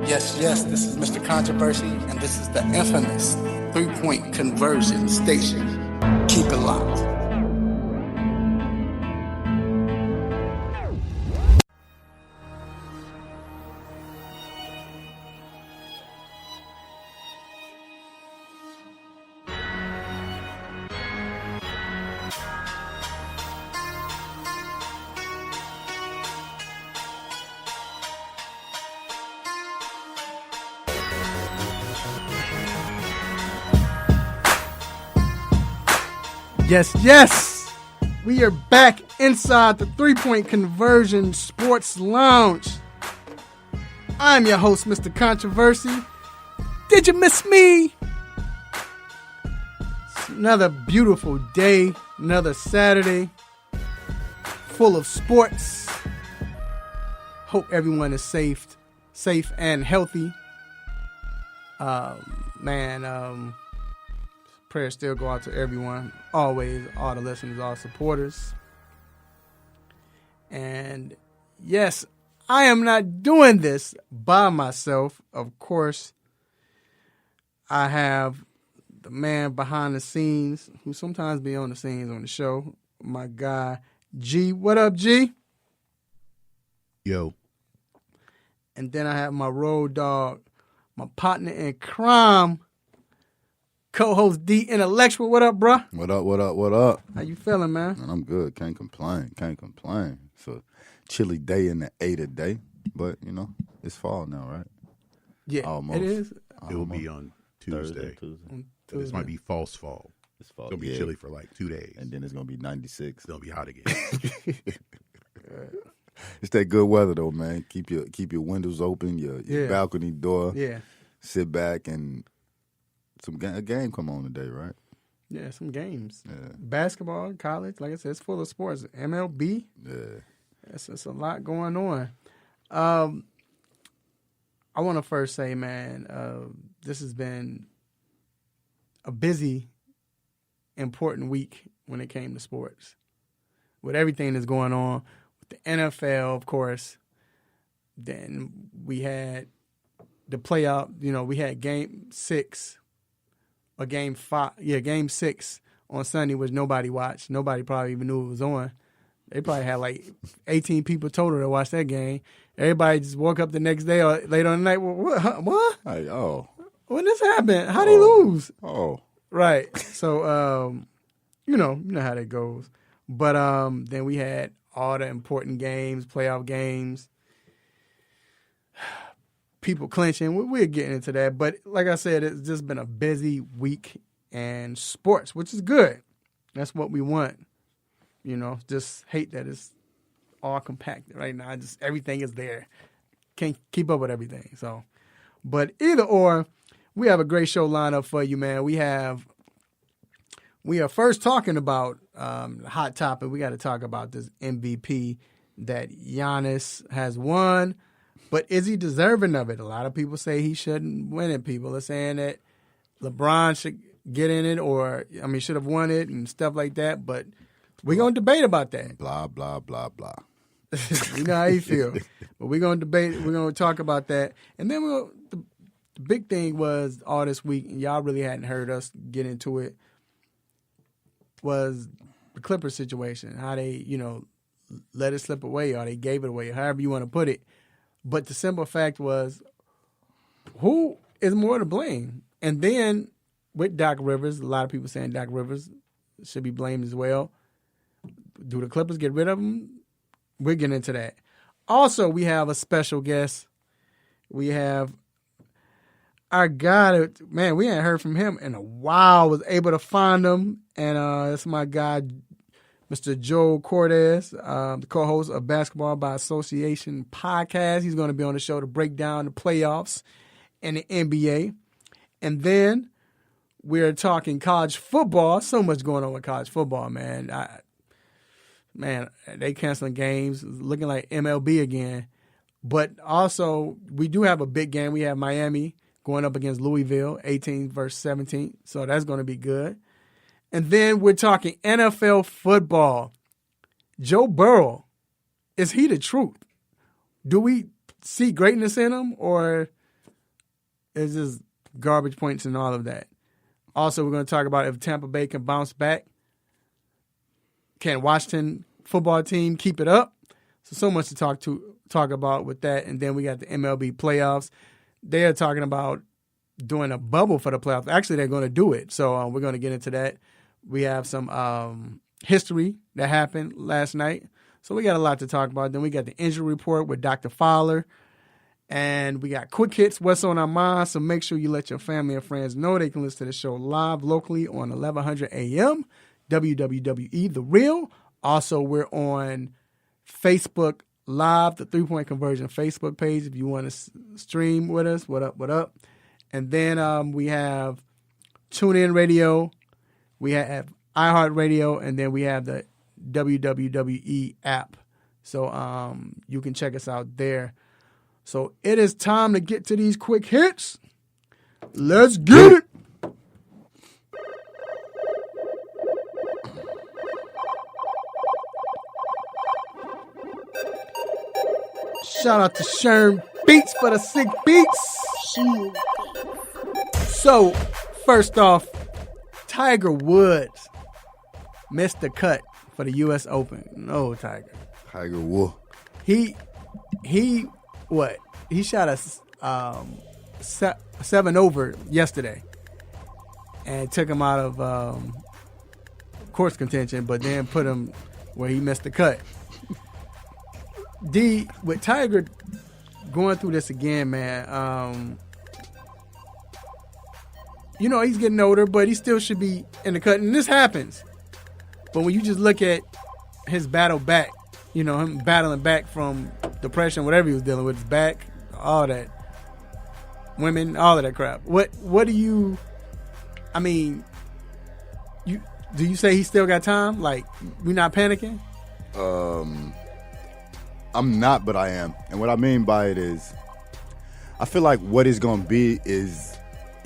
Yes, this is Mr. Controversy, and this is the infamous three-point conversion station. Keep it locked. Yes. We are back inside the three-point conversion sports lounge. I'm your host, Mr. Controversy. Did you miss me? It's another beautiful day, another Saturday, full of sports. Hope everyone is safe and healthy. Prayers still go out to everyone, always, all the listeners, all supporters. And yes, I am not doing this by myself. Of course, I have the man behind the scenes who sometimes be on the scenes on the show, my guy, G. What up, G? Yo. And then I have my road dog, my partner in crime, co-host D Intellectual. What up, bruh? What up? How you feeling, man? Man, I'm good. Can't complain. It's a chilly day in the 8 today, but, it's fall now, right? Yeah, Almost. it is. It will be on Tuesday. So this might be false fall. It's fall. It's going to be chilly for like 2 days. And then it's going to be 96. It's going to be hot again. It's that good weather, though, man. Keep your windows open, your balcony door. Yeah. Sit back and a game come on today, right? Yeah, some games. Yeah. Basketball, college, like I said, it's full of sports. MLB. Yeah. It's a lot going on. I want to first say, man, this has been a busy, important week when it came to sports. With everything that's going on, with the NFL, of course, then we had the playoff, we had game 6 or game 5. Yeah, game 6 on Sunday, which nobody watched. Nobody probably even knew it was on. They probably had like 18 people total to watch that game. Everybody just woke up the next day or later on the night. What? Hey, When this happened? How'd they lose? Oh. Right. So, you know how that goes. But then we had all the important games, playoff games, people clinching. We're getting into that. But like I said, it's just been a busy week in sports, which is good. That's what we want. Just hate that it's all compacted right now. Just everything is there. Can't keep up with everything. So, but either or, we have a great show lined up for you, man. We are first talking about hot topic. We got to talk about this MVP that Giannis has won. But is he deserving of it? A lot of people say he shouldn't win it. People are saying that LeBron should get in it should have won it and stuff like that. But we're going to debate about that. Blah, blah, blah, blah. You know how you feel. But we're going to debate. We're going to talk about that. And then the big thing was all this week, and y'all really hadn't heard us get into it, was the Clippers situation. How they, let it slip away or they gave it away, however you want to put it. But the simple fact was, who is more to blame? And then with Doc Rivers, a lot of people saying Doc Rivers should be blamed as well. Do the Clippers get rid of him? We're getting into that. Also, we have a special guest. We have our guy, man, we ain't heard from him in a while. Was able to find him. And it's my guy, Mr. Joe Cortez, the co-host of Basketball by Association podcast. He's going to be on the show to break down the playoffs and the NBA. And then we're talking college football. So much going on with college football, man. They canceling games, looking like MLB again. But also, we do have a big game. We have Miami going up against Louisville, 18 versus 17. So that's going to be good. And then we're talking NFL football. Joe Burrow, is he the truth? Do we see greatness in him, or it's just garbage points and all of that. Also, we're going to talk about if Tampa Bay can bounce back. Can Washington football team keep it up? So much to talk about with that. And then we got the MLB playoffs. They are talking about doing a bubble for the playoffs. Actually, they're going to do it. So we're going to get into that. We have some history that happened last night. So we got a lot to talk about. Then we got the injury report with Dr. Fowler. And we got quick hits, what's on our mind. So make sure you let your family and friends know they can listen to the show live locally on 1100 AM, WWWE, The Real. Also, we're on Facebook Live, the 3-Point Conversion Facebook page if you want to stream with us. What up, what up? And then we have TuneIn Radio, we have iHeartRadio, and then we have the WWWE app. So you can check us out there. So it is time to get to these quick hits. Let's get it. Shout out to Sherm Beats for the sick beats. So, first off, Tiger Woods missed the cut for the U.S. Open. No, Tiger. Tiger Woods. He shot a 7 over yesterday and took him out of course contention, but then put him where he missed the cut. With Tiger going through this again, man, he's getting older, but he still should be in the cut, and this happens. But when you just look at his battle back, him battling back from depression, whatever he was dealing with, his back, all that, women, all of that crap. What do you? I mean, do you say he still got time? Like, we not panicking? I'm not, but I am. And what I mean by it is, I feel like what it's going to be is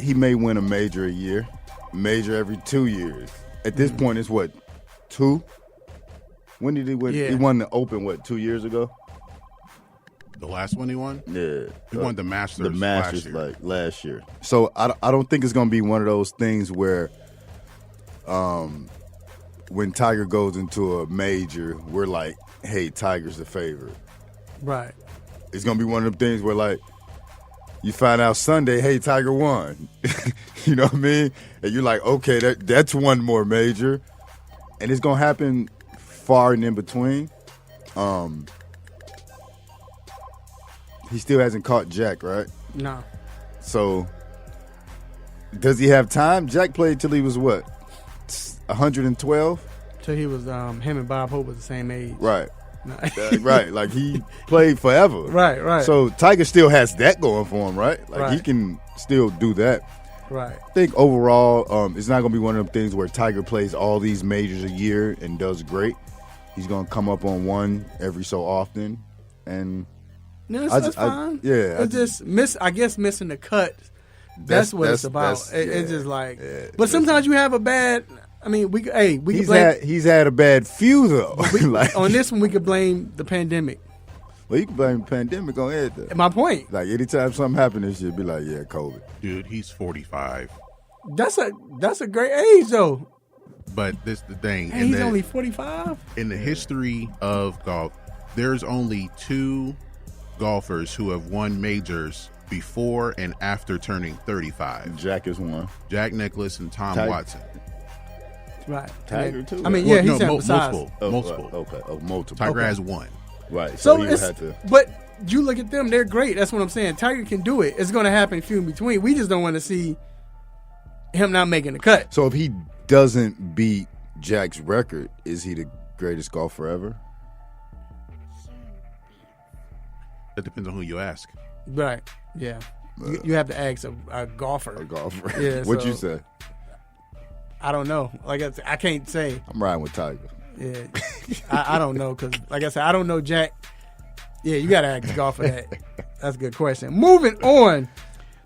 he may win a major a year, major every 2 years. At this point, it's what, 2? When did he win? Yeah. He won the Open, 2 years ago? The last one he won? Yeah. He won the Masters. The Masters last year. So I don't think it's going to be one of those things where when Tiger goes into a major, we're like, hey, Tiger's the favorite. Right. It's going to be one of them things where, like, you find out Sunday, hey, Tiger won. You know what I mean? And you're like, okay, that's one more major. And it's going to happen far and in between. He still hasn't caught Jack, right? No. So, does he have time? Jack played till he was what? 112? Till he was, him and Bob Hope was the same age. Right. No. Right. Like, he played forever. Right. So, Tiger still has that going for him, right? Like, right. He can still do that. Right. I think overall, it's not going to be one of them things where Tiger plays all these majors a year and does great. He's going to come up on one every so often. And no, that's fine. I guess missing the cut. That's what it's about. It's just like, but sometimes you have a bad. I mean, we can blame. He's had a bad few though. Like, on this one, we could blame the pandemic. Well, you can blame the pandemic on everything. My point. Like, anytime something happens, this shit be like, yeah, COVID. Dude, he's 45. That's a great age though. But this the thing. Hey, he's only 45. In the history of golf, there's only 2 golfers who have won majors before and after turning 35. Jack is one. Jack Nicklaus and Tom Watson. Right. Tiger too. I mean, yeah, he's multiple. Multiple. Tiger has one. Right. So he would have to. But you look at them; they're great. That's what I'm saying. Tiger can do it. It's going to happen few in between. We just don't want to see him not making the cut. So if he doesn't beat Jack's record, is he the greatest golfer ever? That depends on who you ask. Right. Yeah. You have to ask a golfer. A golfer. Yeah. What'd you say? I don't know. Like I can't say. I'm riding with Tiger. Yeah. I don't know because, like I said, I don't know Jack. Yeah, you got to ask the golfer that. That's a good question. Moving on.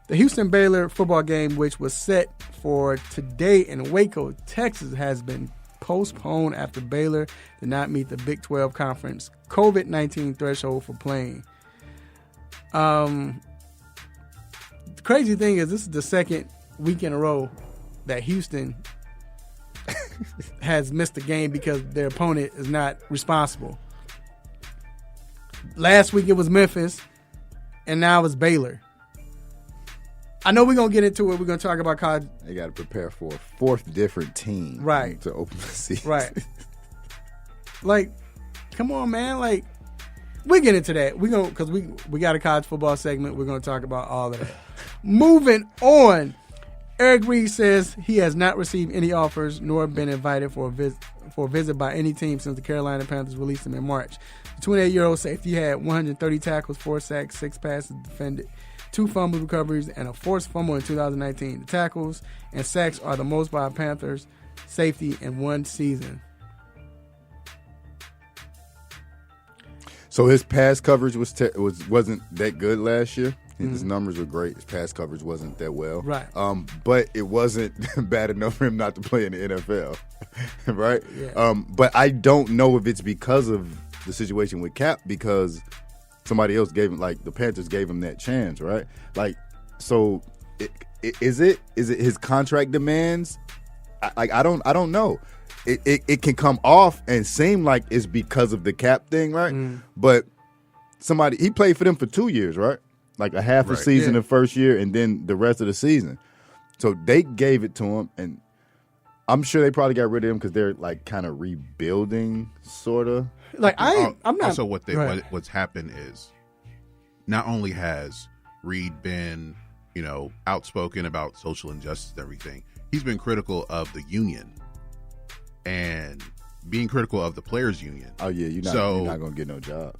The Houston-Baylor football game, which was set for today in Waco, Texas, has been postponed after Baylor did not meet the Big 12 Conference COVID-19 threshold for playing. crazy thing is, this is the second week in a row that Houston has missed a game because their opponent is not responsible. Last week it was Memphis, and now it's Baylor. I know we're going to get into it. We're going to talk about college. They got to prepare for a fourth different team Right. to open the season. Right. Like, come on, man. Like, we'll get into that. We're going because we got a college football segment. We're going to talk about all of that. Moving on. Eric Reed says he has not received any offers nor been invited for a visit by any team since the Carolina Panthers released him in March. The 28-year-old safety had 130 tackles, 4 sacks, 6 passes defended, 2 fumble recoveries, and a forced fumble in 2019. The tackles and sacks are the most by a Panthers safety in one season. So his pass coverage wasn't that good last year. His numbers were great. His pass coverage wasn't that well. Right. But it wasn't bad enough for him not to play in the NFL. Right? Yeah. But I don't know if it's because of the situation with Cap, because somebody else gave him, like the Panthers gave him that chance, right? Like, so is it his contract demands? I don't know. It can come off and seem like it's because of the Cap thing, right? But he played for them for 2 years, right? Like a half a season the first year and then the rest of the season. So they gave it to him, and I'm sure they probably got rid of him because they're like kind of rebuilding, sort of. Like I'm not. Also, what's happened is not only has Reed been, outspoken about social injustice and everything, he's been critical of the union and being critical of the players' union. Oh yeah, you're not gonna get no job.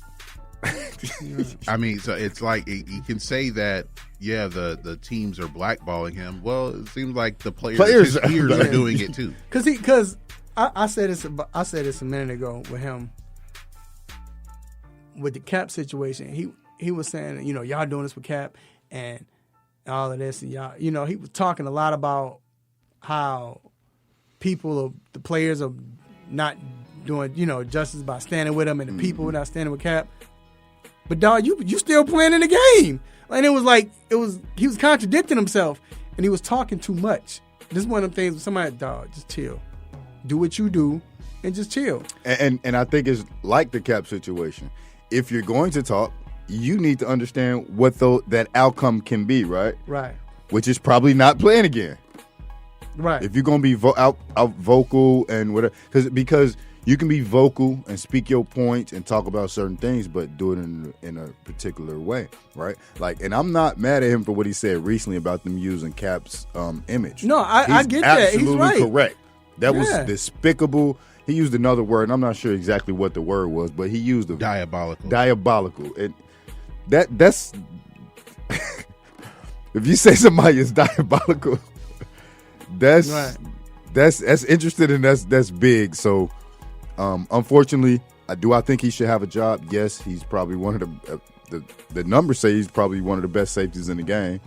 I mean, so it's like you can say that, the teams are blackballing him. Well, it seems like the players his peers are doing it too. Because I said this a minute ago with him with the Cap situation. He was saying, y'all doing this with Cap and all of this, and y'all, he was talking a lot about how the players are not doing, justice by standing with him, and the people are not standing with Cap. But dog, you still playing in the game. And it was like he was contradicting himself, and he was talking too much. This is one of them things where somebody, dog, just chill. Do what you do and just chill. And I think it's like the Cap situation. If you're going to talk, you need to understand what that outcome can be, right? Right. Which is probably not playing again. Right. If you're going to be out vocal and whatever, because you can be vocal and speak your points and talk about certain things, but do it in a particular way, right? Like, and I'm not mad at him for what he said recently about them using Cap's image. No, I get that. He's Absolutely right. correct. That was despicable. He used another word, and I'm not sure exactly what the word was, but he used the Diabolical. And that's if you say somebody is diabolical, that's interesting, and that's big. So unfortunately, I think he should have a job. Yes, he's probably one of the numbers say he's probably one of the best safeties in the game.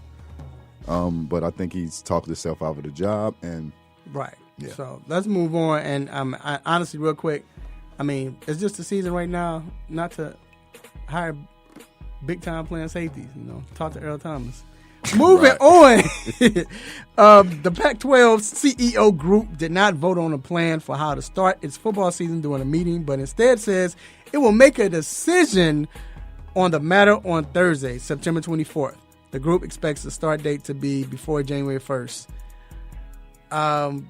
But I think he's talked himself out of the job, and right. Yeah. So let's move on. And I, honestly, real quick, I mean, it's just a season right now not to hire big time playing safeties. Talk to Earl Thomas. Moving on, the Pac-12 CEO group did not vote on a plan for how to start its football season during a meeting, but instead says it will make a decision on the matter on Thursday, September 24th. The group expects the start date to be before January 1st.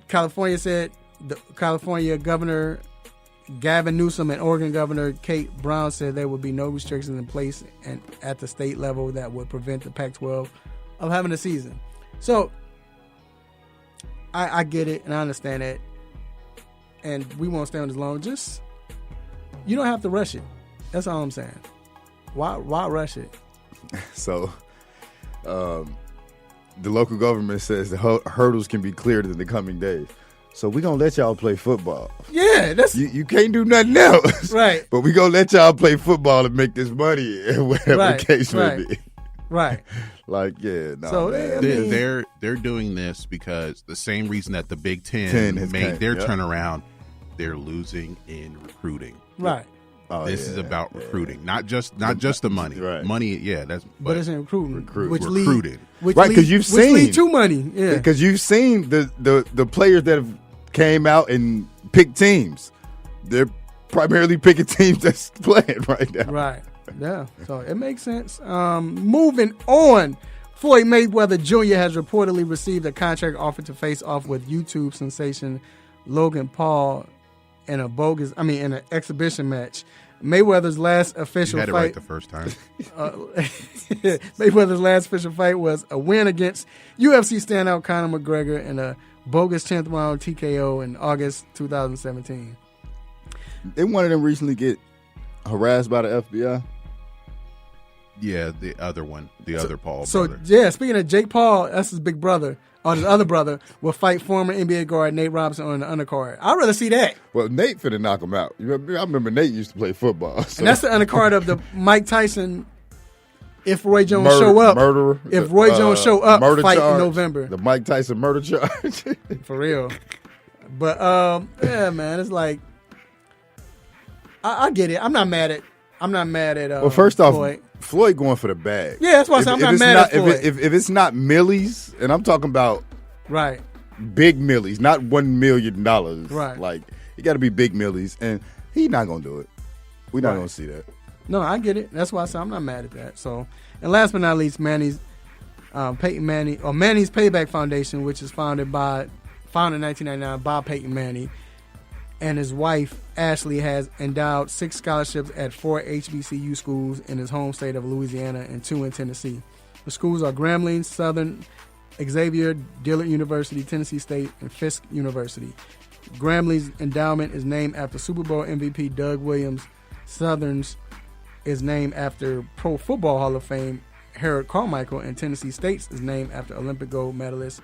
California said the California Governor Gavin Newsom and Oregon Governor Kate Brown said there would be no restrictions in place and at the state level that would prevent the Pac-12 of having a season. So I get it and I understand it, and we won't stay on this long. Just, you don't have to rush it. That's all I'm saying. Why rush it? So the local government says the hurdles can be cleared in the coming days. So we're going to let y'all play football. Yeah. That's you can't do nothing else. Right. But we're going to let y'all play football and make this money, whatever the case may be. Right. Like, yeah. No, so they're doing this because the same reason that the Big Ten made their turnaround, they're losing in recruiting. Right. This is about recruiting, not just the money. Right. Money, yeah, but it's in recruiting. Recruiting. Right, because you've seen lead to money. Yeah, because you've seen the players that have came out and picked teams. They're primarily picking teams that's playing right now. Right. Yeah. So it makes sense. Moving on. Floyd Mayweather Jr. has reportedly received a contract offer to face off with YouTube sensation Logan Paul in an exhibition match. Mayweather's last official You had it fight. right the first time. Mayweather's last official fight was a win against UFC standout Conor McGregor in a bogus 10th round TKO in August 2017. Didn't one of them recently get harassed by the FBI? Yeah, the other Paul So, brother. yeah, speaking of Jake Paul, that's his big brother, or his other brother, will fight former NBA guard Nate Robinson on the undercard. I'd rather see that. Well, Nate finna knock him out. I remember Nate used to play football. So. And that's the undercard of the Mike Tyson, if Roy Jones show up. Murderer. If Roy Jones show up, fight charge, in November. The Mike Tyson murder charge. For real. But, yeah, man, it's like, I get it. I'm not mad at well, first off, Floyd going for the bag. Yeah, that's why I said I'm not mad at Floyd. If it's not millies, and I'm talking about right, big millies, not $1 million. Right. Like, it got to be big millies, and he's not going to do it. We're not going to see that. No, I get it. That's why I said I'm not mad at that. So, and last but not least, Manny's Payback Foundation, which is founded in 1999 by Peyton Manning, and his wife Ashley has endowed 6 scholarships at 4 HBCU schools in his home state of Louisiana and 2 in Tennessee. The schools are Grambling, Southern, Xavier, Dillard University, Tennessee State, and Fisk University. Grambling's endowment is named after Super Bowl MVP Doug Williams. Southern's is named after Pro Football Hall of Fame Harold Carmichael, and Tennessee State's is named after Olympic gold medalist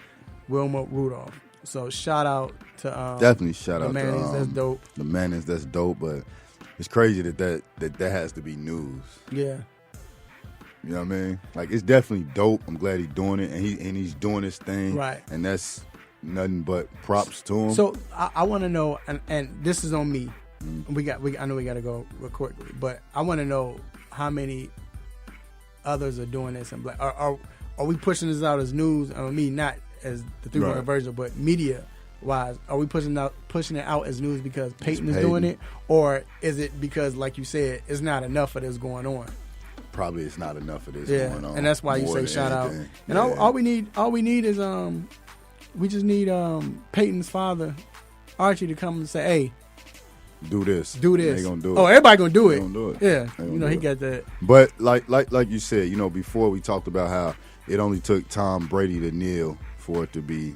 Wilma Rudolph. So shout out to definitely shout out Mannings, to that's dope. The Mannings, that's dope. But it's crazy that has to be news. Yeah, you know what I mean. Like, it's definitely dope. I'm glad he's doing it, and he's doing his thing. Right. And that's nothing but props to him. So I want to know, and this is on me. I know we got to go real quickly, but I want to know how many others are doing this, and are we pushing this out as news? I mean, not as the 3-point version, but media wise, are we pushing it out as news because Peyton is doing it, or is it because, like you said, it's not enough of this going on? Probably it's not enough of this going on, and that's why you say shout anything. out. And all we need is we just need Peyton's father, Archie, to come and say, hey, do this. They gonna do it. Oh, everybody gonna do it. Gonna do it. Yeah, he got that. But like you said, before we talked about how it only took Tom Brady to kneel for it to be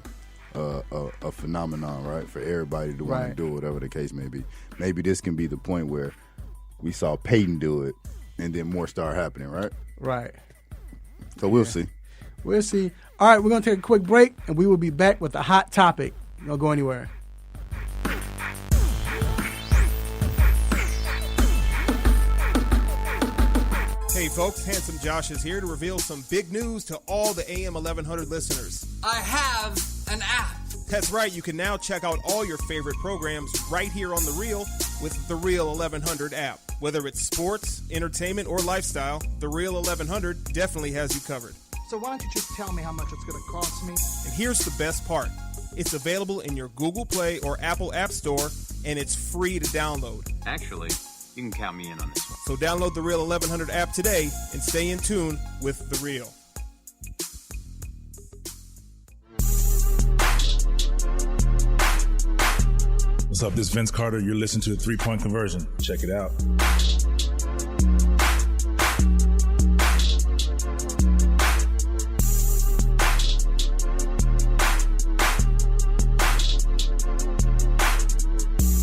a phenomenon, right? For everybody to want to do it, whatever the case may be. Maybe this can be the point where we saw Peyton do it, and then more start happening, right? Right. So we'll see. We'll see. All right, we're going to take a quick break, and we will be back with a hot topic. Don't go anywhere. Hey folks, Handsome Josh is here to reveal some big news to all the AM 1100 listeners. I have an app. That's right, you can now check out all your favorite programs right here on The Real with the Real 1100 app. Whether it's sports, entertainment, or lifestyle, the Real 1100 definitely has you covered. So why don't you just tell me how much it's going to cost me? And here's the best part. It's available in your Google Play or Apple App Store, and it's free to download. Actually, you can count me in on this one. So download the Real 1100 app today and stay in tune with The Real. What's up? This is Vince Carter. You're listening to the 3-Point Conversion. Check it out.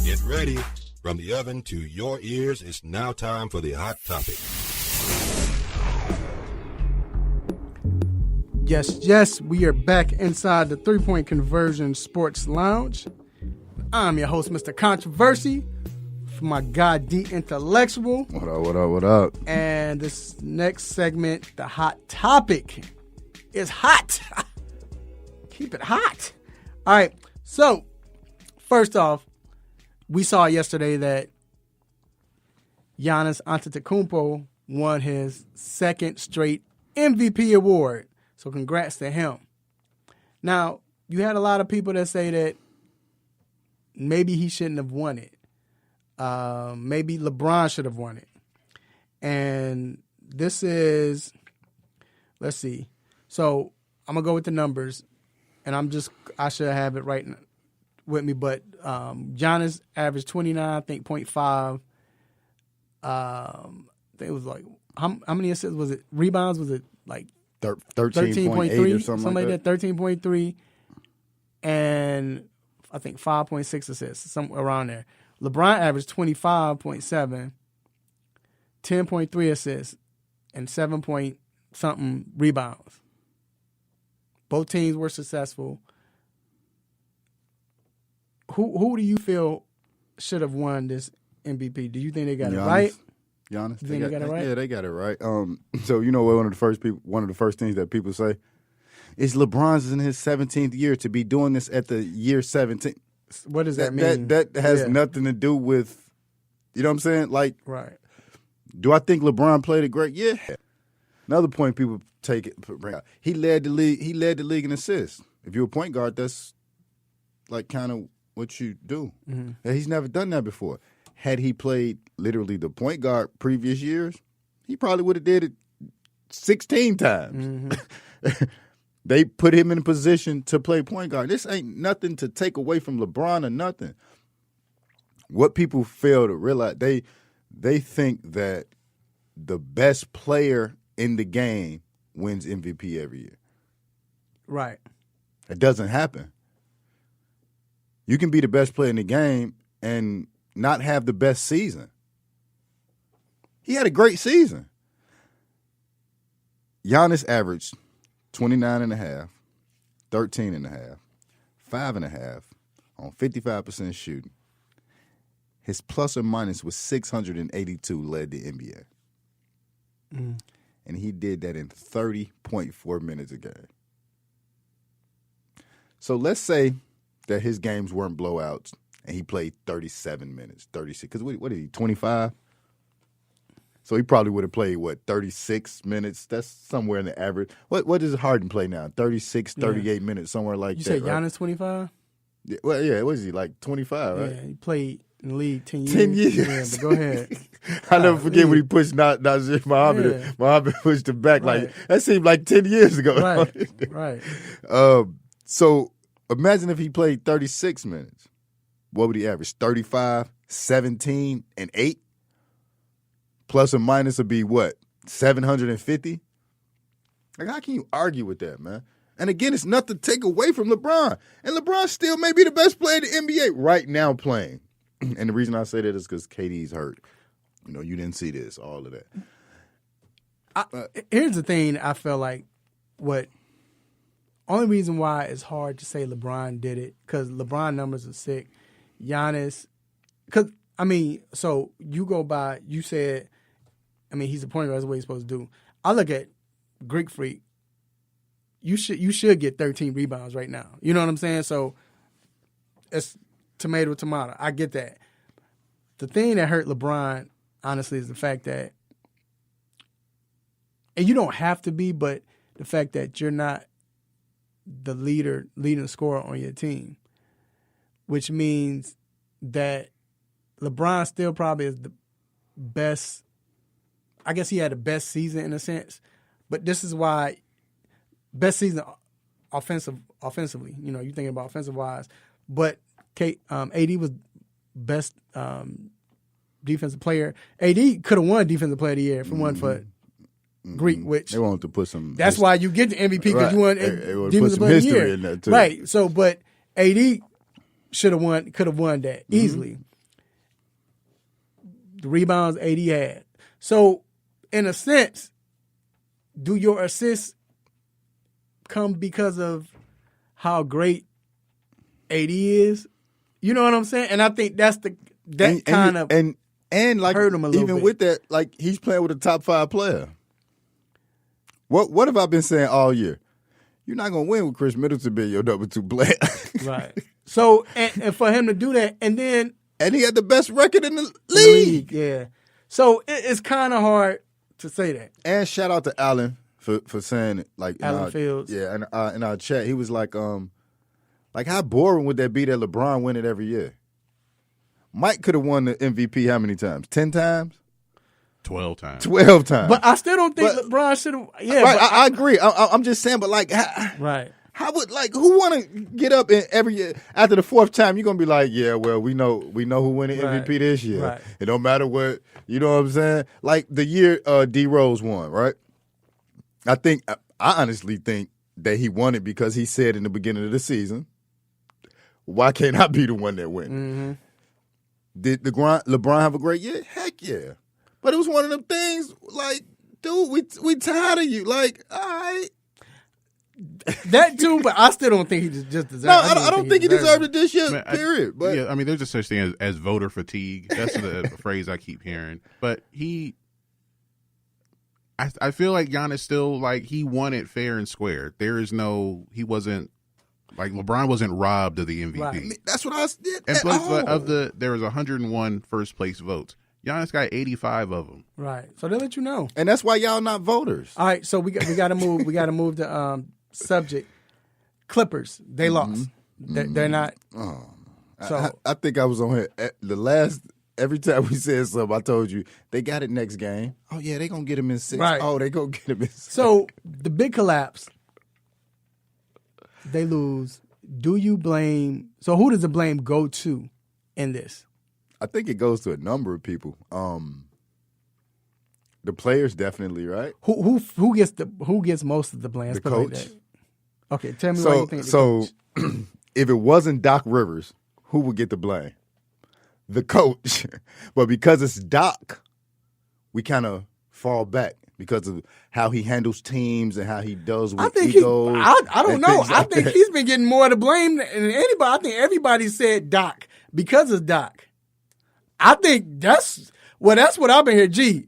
Get ready. From the oven to your ears, it's now time for the Hot Topic. Yes, we are back inside the 3-Point Conversion Sports Lounge. I'm your host, Mr. Controversy, for my guy, D Intellectual. What up? And this next segment, the Hot Topic, is hot. Keep it hot. All right, so first off, we saw yesterday that Giannis Antetokounmpo won his second straight MVP award. So congrats to him. Now, you had a lot of people that say that maybe he shouldn't have won it. Maybe LeBron should have won it. And this is, let's see. So I'm going to go with the numbers, and I should have it right with me, but Giannis averaged 29, I think, 0.5. I think it was like, how many assists was it? Rebounds, was it like 13.8 or something like that? 13.3. And I think 5.6 assists, somewhere around there. LeBron averaged 25.7, 10.3 assists, and 7-point-something rebounds. Both teams were successful. Who do you feel should have won this MVP? Do you think they got it right? Giannis, you think they got it right? Yeah, they got it right. So you know what? One of the first things that people say is LeBron's in his 17th year to be doing this at the year 17. What does that mean? That has nothing to do with, you know what I'm saying? Like, right? Do I think LeBron played it great? Yeah. Another point people bring out. He led the league. He led the league in assists. If you're a point guard, that's like kind of what you do. Mm-hmm. And he's never done that before. Had he played literally the point guard previous years, he probably would have did it 16 times. Mm-hmm. They put him in a position to play point guard. This ain't nothing to take away from LeBron or nothing. What people fail to realize, they think that the best player in the game wins MVP every year. Right. It doesn't happen. You can be the best player in the game and not have the best season. He had a great season. Giannis averaged 29.5, 13.5, 5.5 on 55% shooting. His plus or minus was 682, led the NBA. Mm. And he did that in 30.4 minutes a game. So let's say that his games weren't blowouts and he played 37 minutes, 36. Because what is he, 25? So he probably would have played, 36 minutes? That's somewhere in the average. What does Harden play now? 36, 38 minutes, somewhere like that. You said Giannis 25? Yeah, well, yeah, what is he, like 25, right? Yeah, he played in the league 10 years. 10 years. Yeah, but go ahead. I'll never forget when he pushed Nazir Muhammad. Yeah. Muhammad pushed him back. Right. Like, that seemed like 10 years ago. Right. So imagine if he played 36 minutes. What would he average? 35, 17, and 8? Plus or minus would be what? 750? Like, how can you argue with that, man? And again, it's nothing to take away from LeBron. And LeBron still may be the best player in the NBA right now playing. And the reason I say that is because KD's hurt. You know, you didn't see this, all of that. Here's the thing I feel like only reason why it's hard to say LeBron did it, because LeBron numbers are sick. Giannis, so you go by, you said, he's a point guard, that's what he's supposed to do. I look at Greek Freak. You should get 13 rebounds right now. You know what I'm saying? So it's tomato. I get that. The thing that hurt LeBron, honestly, is the fact that, and you don't have to be, but the fact that you're not the leading scorer on your team, which means that LeBron still probably is the best. I guess he had the best season in a sense, but this is why best season offensively. You know, you're thinking about offensive wise, but AD was best defensive player. AD could have won defensive player of the year if it wasn't for Greek, which they wanted to put some. That's why you get the MVP, because you won defensive player of the year. In there too. Right. So, but AD could have won that easily. The rebounds AD had. So, in a sense, do your assists come because of how great AD is? You know what I'm saying? And I think that's kind of hurt him a little even bit. With that, like, he's playing with a top 5 player. What have I been saying all year? You're not going to win with Chris Middleton being your number 2 player. Right. So, and for him to do that, and he had the best record in the league. Yeah. So it's kind of hard to say that. And shout out to Allen for saying it. Like Allen Fields. Yeah, and in our chat, he was like how boring would that be that LeBron win it every year? Mike could have won the MVP how many times? 10 times? 12 times. 12 times. But I still don't think LeBron should have. Yeah, right, I agree. I'm just saying, but like, right. How would who want to get up and every year after the fourth time you're gonna be like, yeah, well we know who win the MVP this year. Right. It don't matter what, you know what I'm saying? Like the year D Rose won, right? I honestly think that he won it because he said in the beginning of the season, why can't I be the one that win? Mm-hmm. Did LeBron have a great year? Heck yeah. But it was one of them things like, dude, we tired of you. Like, all right. That too, but I still don't think he just deserved it. No, I don't think he deserved it this year, period. But yeah, I mean, there's just such thing as voter fatigue. That's the phrase I keep hearing. But I feel like Giannis still, like, he won it fair and square. He wasn't, like, LeBron wasn't robbed of the MVP. Right. That's what I did. And plus, there was 101 first place votes. Giannis got 85 of them. Right. So they let you know. And that's why y'all not voters. All right, so we got to move. We got to move the subject. Clippers, they lost. They're not. Oh, so I think I was on here the last. Every time we said something, I told you they got it next game. Oh yeah, they gonna get him in 6. Right. Oh, they gonna get him in 6. So the big collapse. They lose. Do you blame? So who does the blame go to in this? I think it goes to a number of people. The players definitely, right? Who gets most of the blame? The coach. Like okay, tell me why you think. So if it wasn't Doc Rivers, who would get the blame? The coach. But because it's Doc, we kind of fall back because of how he handles teams and how he does with egos. I don't know. I think he's been getting more of the blame than anybody. I think everybody said Doc because it's Doc. I think that's what I've been hearing. G,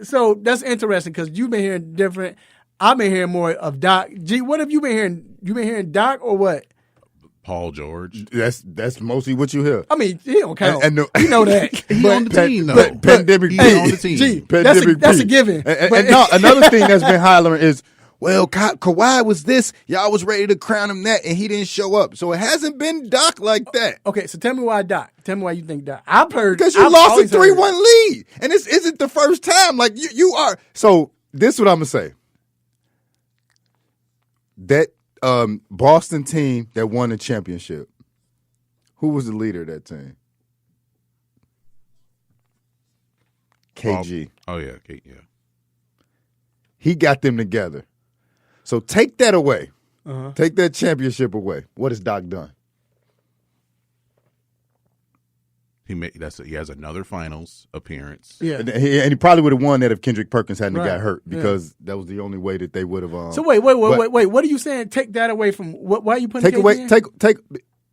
so that's interesting because you've been hearing different. I've been hearing more of Doc. G, what have you been hearing? You been hearing Doc or what? Paul George. That's mostly what you hear. I mean, he don't count. You know that. He on the team, though. Pandemic He's on the team. G, that's a given. And no, another thing that's been highlighting is, well, Kawhi was this. Y'all was ready to crown him that, and he didn't show up. So it hasn't been Doc like that. Okay, so tell me why Doc. Tell me why you think Doc. I've heard. Because you lost a 3-1 lead. And this isn't the first time. Like, you are. So this is what I'm going to say. That Boston team that won the championship, who was the leader of that team? KG. Oh yeah, yeah. He got them together. So take that away. Take that championship away. What has Doc done? He has another finals appearance. Yeah, and he probably would have won that if Kendrick Perkins hadn't got hurt because that was the only way that they would have. So wait. What are you saying? Take that away from what? Why are you putting take KG away? in? Take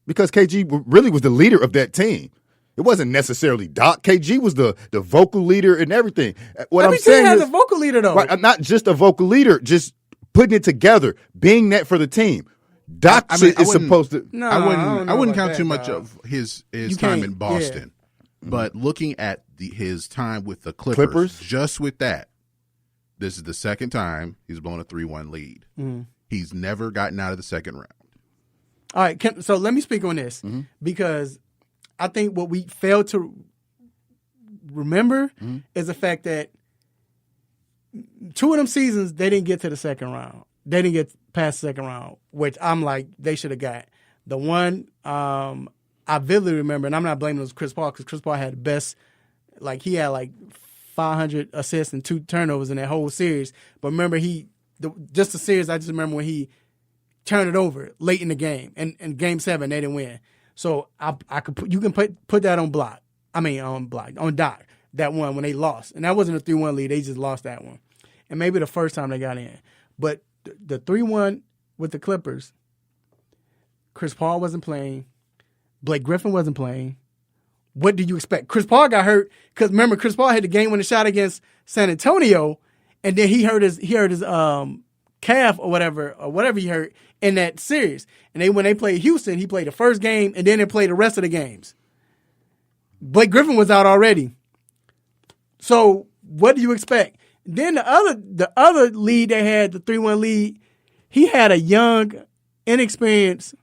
because KG really was the leader of that team. It wasn't necessarily Doc. KG was the vocal leader and everything. What Every I'm saying team has is, a vocal leader though. Right, not just a vocal leader, just putting it together, being that for the team. Doc is supposed to. No, I wouldn't count that, too much of his time in Boston. Yeah. But looking at his time with the Clippers, just with that, this is the second time he's blown a 3-1 lead. He's never gotten out of the second round. All right, so let me speak on this because I think what we fail to remember is the fact that 2 of them seasons, they didn't get to the second round. They didn't get past the second round, which I'm like, they should have got. The one I vividly remember, and I'm not blaming it was Chris Paul because Chris Paul had the best, like he had like 500 assists and 2 turnovers in that whole series. But remember, just the series, I just remember when he turned it over late in the game. And Game 7, they didn't win. So you can put that on Doc, that one when they lost. And that wasn't a 3-1 lead. They just lost that one. And maybe the first time they got in. But the 3-1 with the Clippers, Chris Paul wasn't playing. Blake Griffin wasn't playing. What do you expect? Chris Paul got hurt because remember Chris Paul had the game-winning shot against San Antonio, and then he hurt his calf or whatever he hurt in that series. And when they played Houston, he played the first game and then they played the rest of the games. Blake Griffin was out already. So what do you expect? Then the other lead they had, the 3-1 lead, he had a young, inexperienced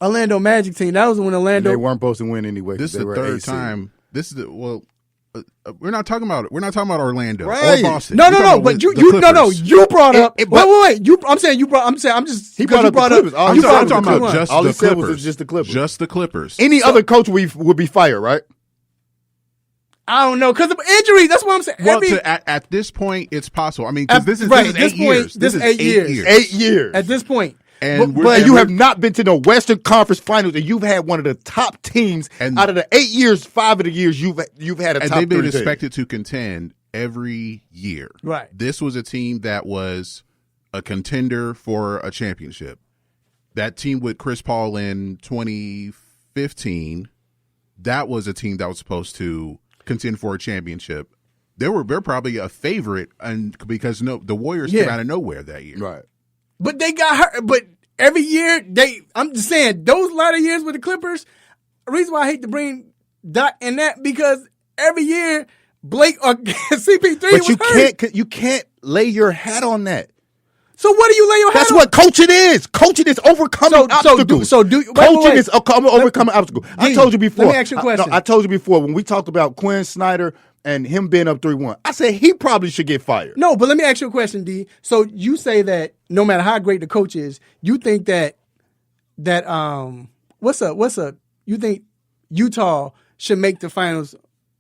Orlando Magic team. That was when Orlando. And they weren't supposed to win anyway. This is they the were third AC. time. This is we're not talking about Orlando Right. or Boston. No, We're talking but about you the you Clippers. you brought up. But- wait. I'm just He brought up the Clippers. All I'm he talking said was the about Clippers. just All the he said Clippers. was just the Clippers. Just the Clippers. Any other coach would be fired, right? I don't know because of injuries. That's what I'm saying. Well, at this point, it's possible. I mean, because this is right, this is this 8 point, years. this is is 8 years. 8 years. At this point. And But you have not been to the Western Conference Finals, and you've had one of the top teams out of the 8 years. 5 of the years you've had a and top they've been 3 team. expected to contend every year. Right. This was a team that was a contender for a championship. That team with Chris Paul in 2015, that was a team that was supposed to contend for a championship. They're probably a favorite, and because the Warriors came out of nowhere that year. Right. But they got hurt. But every year I'm just saying those latter years with the Clippers. The reason why I hate to bring Doc in that because every year Blake or CP3 But was hurt. you can't lay your hat on that. So what do you lay your hat That's on? what coaching is. Coaching is overcoming obstacles. Coaching is overcoming obstacles. I told you before. Let me ask you a question. I told you before when we talked about Quinn Snyder and him being up 3-1. I said he probably should get fired. No, but let me ask you a question, D. So you say that no matter how great the coach is, you think that you think Utah should make the finals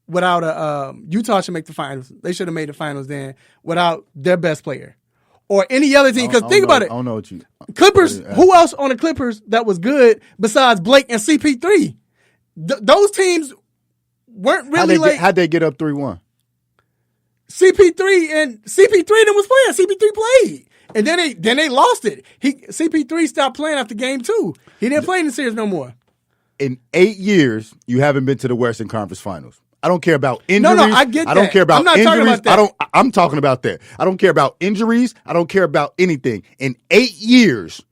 without Utah should make the finals. They should have made the finals then without their best player. Or any other team, because think about it. I don't know what you Clippers, who else on the Clippers that was good besides Blake and CP3? Those teams weren't really how'd they get up 3-1? CP3 then was playing. CP3 played. And then they lost it. CP3 stopped playing after game 2. He didn't play in the series no more. In 8 years, you haven't been to the Western Conference Finals. I don't care about injuries. No, I get that. I don't care about I'm not injuries. talking about that. I'm talking about that. I don't care about injuries. I don't care about anything. In 8 years,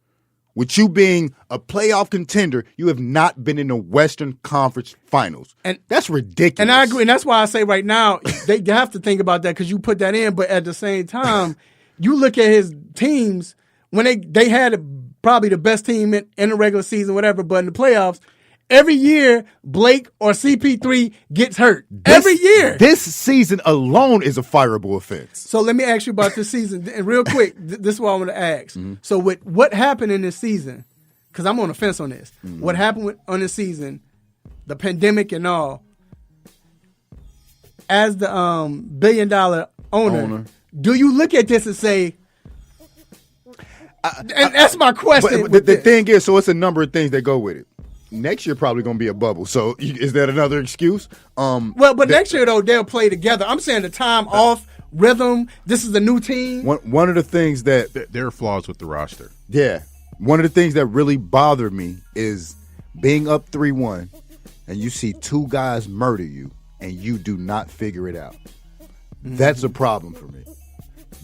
with you being a playoff contender, you have not been in the Western Conference Finals. And that's ridiculous. And I agree. And that's why I say right now, they have to think about that because you put that in. But at the same time, you look at his teams, when they had probably the best team in the regular season, whatever, but in the playoffs, every year, Blake or CP3 gets hurt. Every year. This season alone is a fireable offense. So let me ask you about this season. And real quick, this is what I want to ask. Mm-hmm. So with what happened in this season, because I'm on the fence on this, what happened on this season, the pandemic and all, as the $1 billion owner, do you look at this and say, and that's my question. But the thing is, so it's a number of things that go with it. Next year probably going to be a bubble. So is that another excuse? But next year, though, they'll play together. I'm saying the time off, rhythm, this is a new team. One of the things that... There are flaws with the roster. Yeah. One of the things that really bothered me is being up 3-1 and you see 2 guys murder you and you do not figure it out. Mm-hmm. That's a problem for me.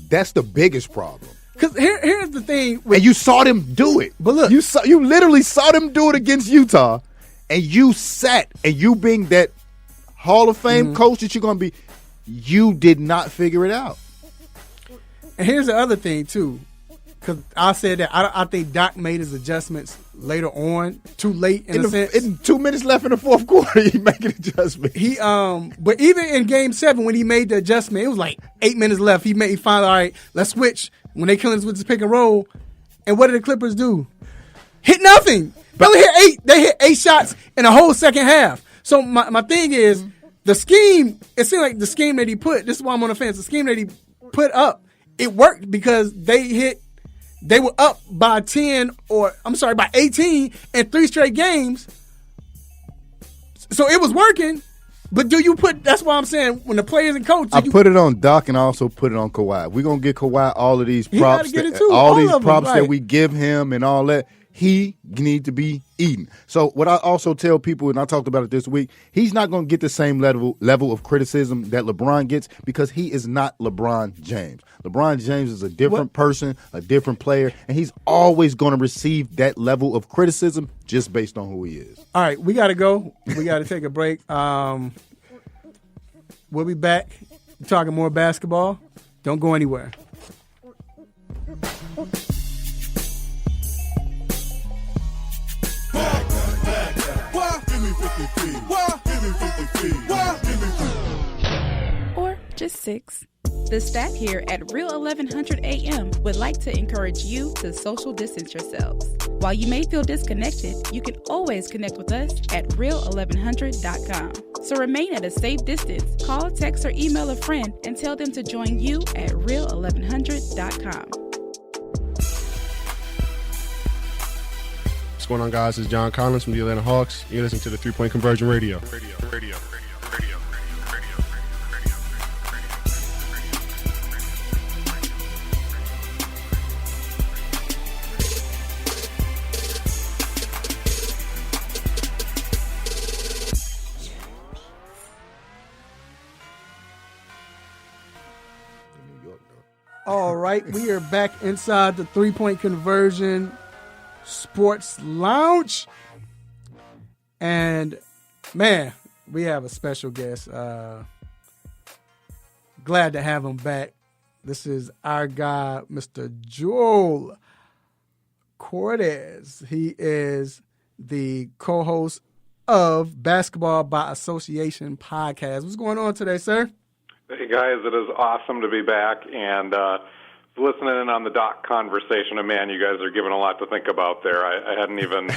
That's the biggest problem. Because here's the thing. And you saw them do it. But look. You literally saw them do it against Utah, and you sat, and you being that Hall of Fame coach that you're going to be, you did not figure it out. And here's the other thing, too. Because I said that I think Doc made his adjustments later on, too late in a sense. In 2 minutes left in the fourth quarter, he made an adjustment. But even in Game 7, when he made the adjustment, it was like 8 minutes left. He finally, all right, let's switch. When they come in with this pick and roll, and what did the Clippers do? Hit nothing. They hit 8 shots in the whole second half. So my thing is, the scheme, it seemed like the scheme that he put, this is why I'm on the fence, the scheme that he put up, it worked because they were up by 18 in 3 straight games. So it was working. But that's why I'm saying, when the players and coach. I put it on Doc and I also put it on Kawhi. We're going to get Kawhi all of these props. All these of props them, right. that we give him and all that. He need to be eaten. So what I also tell people, and I talked about it this week, he's not going to get the same level of criticism that LeBron gets because he is not LeBron James. LeBron James is a different person, a different player, and he's always going to receive that level of criticism just based on who he is. All right, we got to go. We got to take a break. We'll be back talking more basketball. Don't go anywhere. Or just 6. The staff here at Real 1100 AM would like to encourage you to social distance yourselves. While you may feel disconnected, you can always connect with us at real1100.com. So remain at a safe distance. Call, text, or email a friend and tell them to join you at real1100.com. What's going on, guys? This is John Collins from the Atlanta Hawks. You're listening to the 3-Point Conversion Radio. All right, we are back inside the 3-Point Conversion Sports Lounge. And, man, we have a special guest. Glad to have him back. This is our guy, Mr. Joel Cortez. He is the co-host of Basketball by Association podcast. What's going on today, sir? Hey, guys, it is awesome to be back, and listening in on the Doc conversation, and man, you guys are giving a lot to think about there. I hadn't even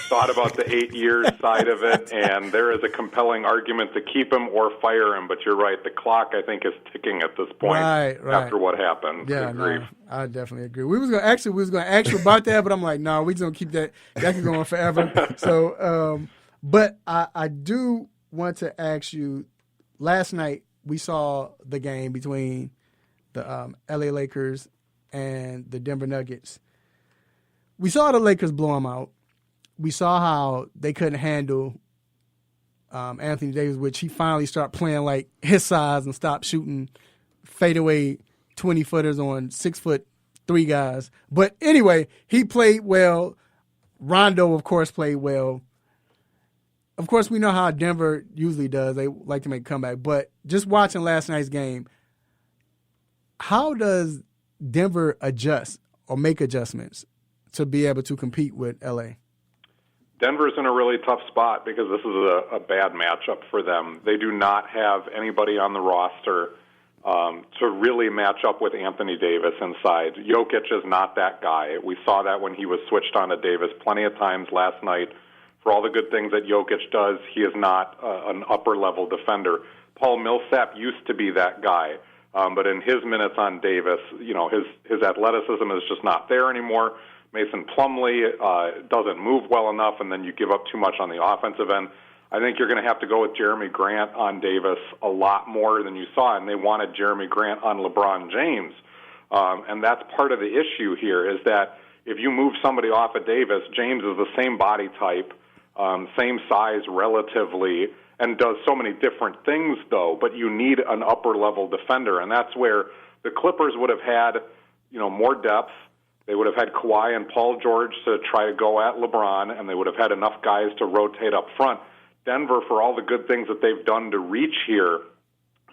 thought about the 8 years side of it, and there is a compelling argument to keep him or fire him, but you're right, the clock, I think, is ticking at this point after what happened. Yeah, no, I definitely agree. We was going to ask you about that, but I'm like, no, we're going to keep that can go on forever. So, but I do want to ask you, last night, we saw the game between the LA Lakers and the Denver Nuggets. We saw the Lakers blow them out. We saw how they couldn't handle Anthony Davis, which he finally started playing like his size and stopped shooting fadeaway 20-footers on 6'3" guys. But anyway, he played well. Rondo, of course, played well. Of course, we know how Denver usually does. They like to make a comeback. But just watching last night's game, how does Denver adjust or make adjustments to be able to compete with L.A.? Denver's in a really tough spot because this is a bad matchup for them. They do not have anybody on the roster to really match up with Anthony Davis inside. Jokic is not that guy. We saw that when he was switched on to Davis plenty of times last night. For all the good things that Jokic does, he is not an upper-level defender. Paul Millsap used to be that guy, but in his minutes on Davis, you know, his athleticism is just not there anymore. Mason Plumlee doesn't move well enough, and then you give up too much on the offensive end. I think you're going to have to go with Jeremy Grant on Davis a lot more than you saw, and they wanted Jeremy Grant on LeBron James. And that's part of the issue here is that if you move somebody off of Davis, James is the same body type, same size relatively, and does so many different things, though, but you need an upper-level defender, and that's where the Clippers would have had, you know, more depth. They would have had Kawhi and Paul George to try to go at LeBron, and they would have had enough guys to rotate up front. Denver, for all the good things that they've done to reach here,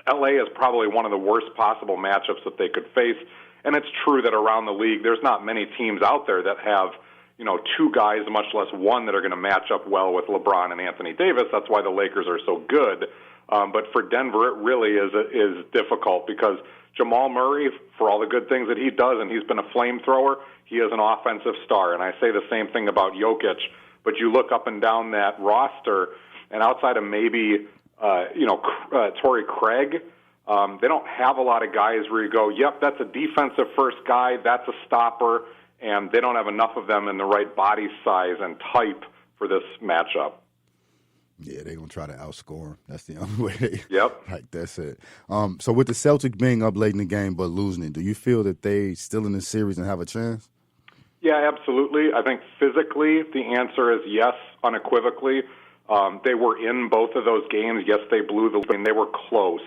LA is probably one of the worst possible matchups that they could face, and it's true that around the league there's not many teams out there that have, you know, two guys, much less one, that are going to match up well with LeBron and Anthony Davis. That's why the Lakers are so good. But for Denver, it really is difficult because Jamal Murray, for all the good things that he does, and he's been a flamethrower, he is an offensive star. And I say the same thing about Jokic, but you look up and down that roster, and outside of maybe, Torrey Craig, they don't have a lot of guys where you go, yep, that's a defensive first guy, that's a stopper, and they don't have enough of them in the right body size and type for this matchup. Yeah, they're going to try to outscore him. That's the only way. Yep. Like, that's it. So with the Celtics being up late in the game but losing it, do you feel that they still in the series and have a chance? Yeah, absolutely. I think physically the answer is yes, unequivocally. They were in both of those games. Yes, they blew the lead. They were close.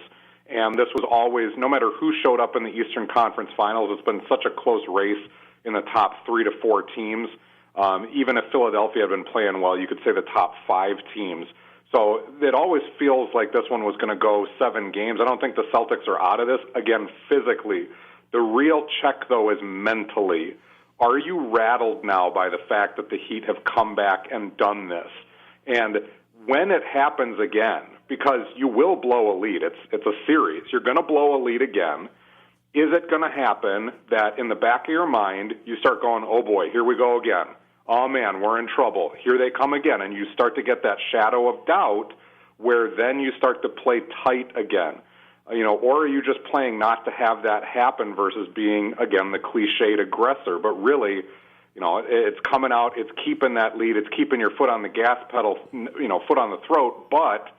And this was always, no matter who showed up in the Eastern Conference Finals, it's been such a close race in the top 3 to 4 teams. Even if Philadelphia had been playing well, you could say the top 5 teams. So it always feels like this one was going to go 7 games. I don't think the Celtics are out of this. Again, physically. The real check, though, is mentally. Are you rattled now by the fact that the Heat have come back and done this? And when it happens again, because you will blow a lead, it's a series, you're going to blow a lead again, is it going to happen that in the back of your mind you start going, oh boy, here we go again. Oh man, we're in trouble. Here they come again. And you start to get that shadow of doubt where then you start to play tight again. Or are you just playing not to have that happen versus being, again, the cliched aggressor? But really, it's coming out, it's keeping that lead, it's keeping your foot on the gas pedal, foot on the throat. But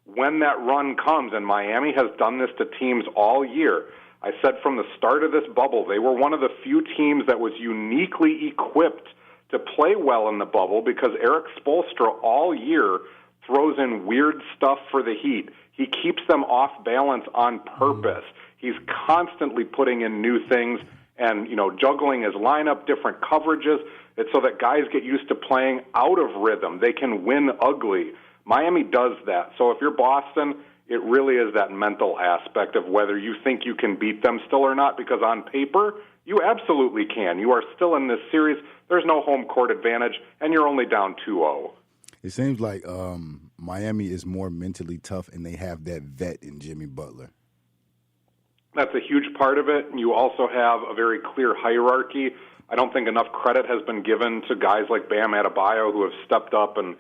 when that run comes, and Miami has done this to teams all year, I said from the start of this bubble, they were one of the few teams that was uniquely equipped to play well in the bubble because Eric Spoelstra all year throws in weird stuff for the Heat. He keeps them off balance on purpose. He's constantly putting in new things and, juggling his lineup, different coverages. It's so that guys get used to playing out of rhythm. They can win ugly. Miami does that. So if you're Boston, it really is that mental aspect of whether you think you can beat them still or not, because on paper, you absolutely can. You are still in this series. There's no home court advantage, and you're only down 2-0. It seems like Miami is more mentally tough, and they have that vet in Jimmy Butler. That's a huge part of it. You also have a very clear hierarchy. I don't think enough credit has been given to guys like Bam Adebayo who have stepped up and,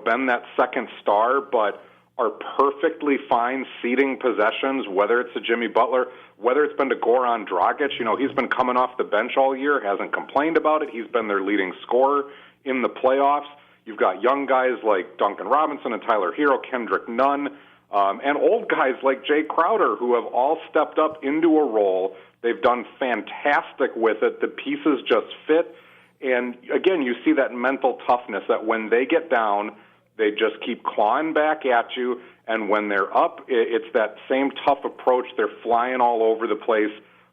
been that second star, but are perfectly fine seeding possessions, whether it's to Jimmy Butler, whether it's been to Goran Dragic. He's been coming off the bench all year, hasn't complained about it. He's been their leading scorer in the playoffs. You've got young guys like Duncan Robinson and Tyler Hero, Kendrick Nunn, and old guys like Jay Crowder who have all stepped up into a role. They've done fantastic with it. The pieces just fit. And, again, you see that mental toughness that when they get down, they just keep clawing back at you. And when they're up, it's that same tough approach. They're flying all over the place.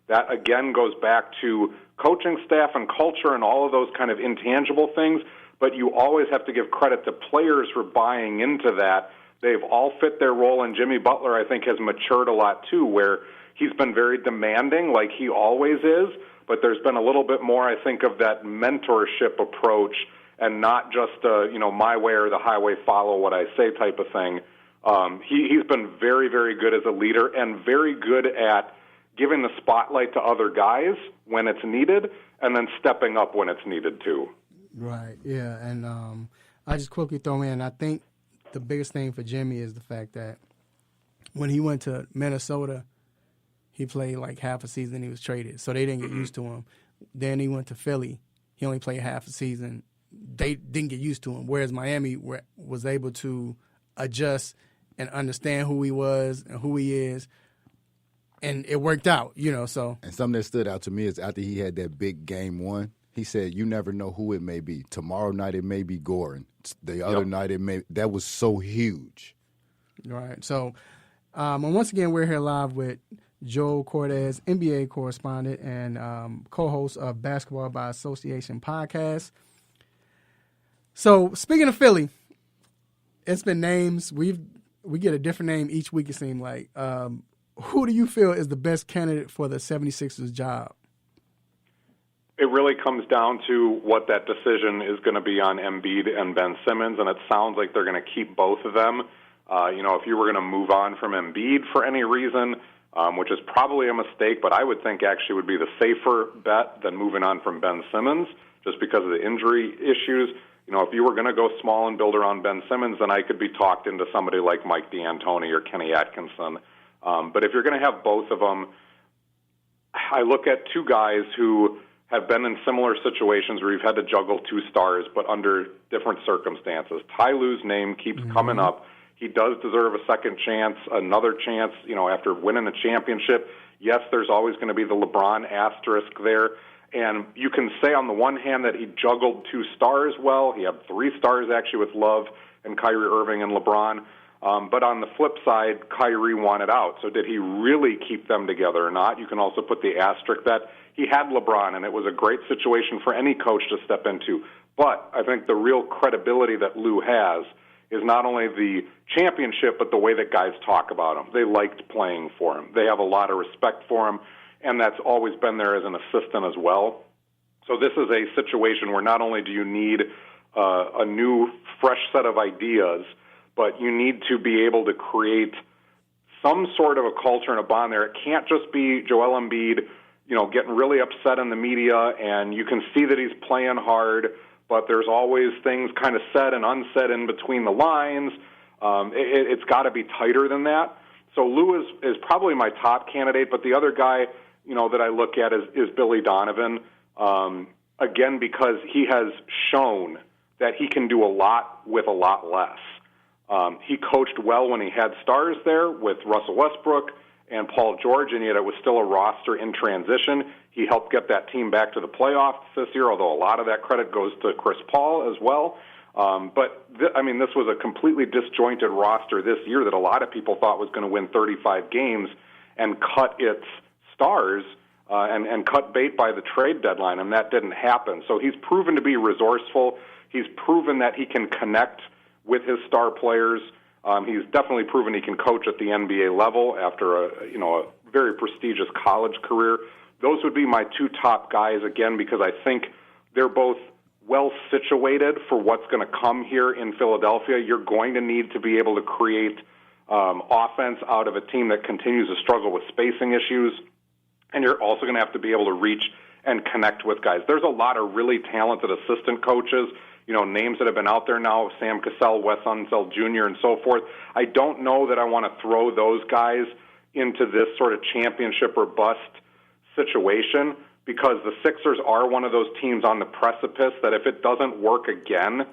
That, again, goes back to coaching staff and culture and all of those kind of intangible things. But you always have to give credit to players for buying into that. They've all fit their role, and Jimmy Butler, I think, has matured a lot, too, where he's been very demanding, like he always is, but there's been a little bit more, I think, of that mentorship approach and not just, my way or the highway, follow what I say type of thing. He's been very, very good as a leader and very good at giving the spotlight to other guys when it's needed and then stepping up when it's needed, too. Right, yeah, and I just quickly throw in, I think the biggest thing for Jimmy is the fact that when he went to Minnesota, he played like half a season, he was traded, so they didn't get used to him. Then he went to Philly, he only played half a season, they didn't get used to him, whereas Miami was able to adjust and understand who he was and who he is, and it worked out, so. And something that stood out to me is after he had that big game one, he said, you never know who it may be. Tomorrow night it may be Goran. The other night that was so huge. Right. So, and once again, we're here live with Joel Cortez, NBA correspondent and co-host of Basketball by Association podcast. So, speaking of Philly, it's been names. We get a different name each week, it seems like. Who do you feel is the best candidate for the 76ers job? It really comes down to what that decision is going to be on Embiid and Ben Simmons, and it sounds like they're going to keep both of them. If you were going to move on from Embiid for any reason, which is probably a mistake, but I would think actually would be the safer bet than moving on from Ben Simmons just because of the injury issues. If you were going to go small and build around Ben Simmons, then I could be talked into somebody like Mike D'Antoni or Kenny Atkinson. But if you're going to have both of them, I look at two guys who have been in similar situations where you've had to juggle two stars, but under different circumstances. Ty Lue's name keeps coming up. He does deserve a second chance, another chance, after winning a championship. Yes, there's always going to be the LeBron asterisk there. And you can say on the one hand that he juggled two stars well. He had three stars actually with Love and Kyrie Irving and LeBron. But on the flip side, Kyrie wanted out. So did he really keep them together or not? You can also put the asterisk that he had LeBron, and it was a great situation for any coach to step into. But I think the real credibility that Lue has is not only the championship, but the way that guys talk about him. They liked playing for him. They have a lot of respect for him, and that's always been there as an assistant as well. So this is a situation where not only do you need a new, fresh set of ideas, but you need to be able to create some sort of a culture and a bond there. It can't just be Joel Embiid, getting really upset in the media, and you can see that he's playing hard, but there's always things kind of said and unsaid in between the lines. It's got to be tighter than that. So Lou is probably my top candidate, but the other guy, that I look at is Billy Donovan. Again, because he has shown that he can do a lot with a lot less. He coached well when he had stars there with Russell Westbrook and Paul George, and yet it was still a roster in transition. He helped get that team back to the playoffs this year, although a lot of that credit goes to Chris Paul as well. This was a completely disjointed roster this year that a lot of people thought was going to win 35 games and cut its stars and cut bait by the trade deadline, and that didn't happen. So he's proven to be resourceful. He's proven that he can connect with his star players. He's definitely proven he can coach at the NBA level after a very prestigious college career. Those would be my two top guys, again, because I think they're both well situated for what's going to come here in Philadelphia. You're going to need to be able to create offense out of a team that continues to struggle with spacing issues, and you're also going to have to be able to reach and connect with guys. There's a lot of really talented assistant coaches, names that have been out there now, Sam Cassell, Wes Unseld Jr., and so forth. I don't know that I want to throw those guys into this sort of championship or bust situation, because the Sixers are one of those teams on the precipice that if it doesn't work again,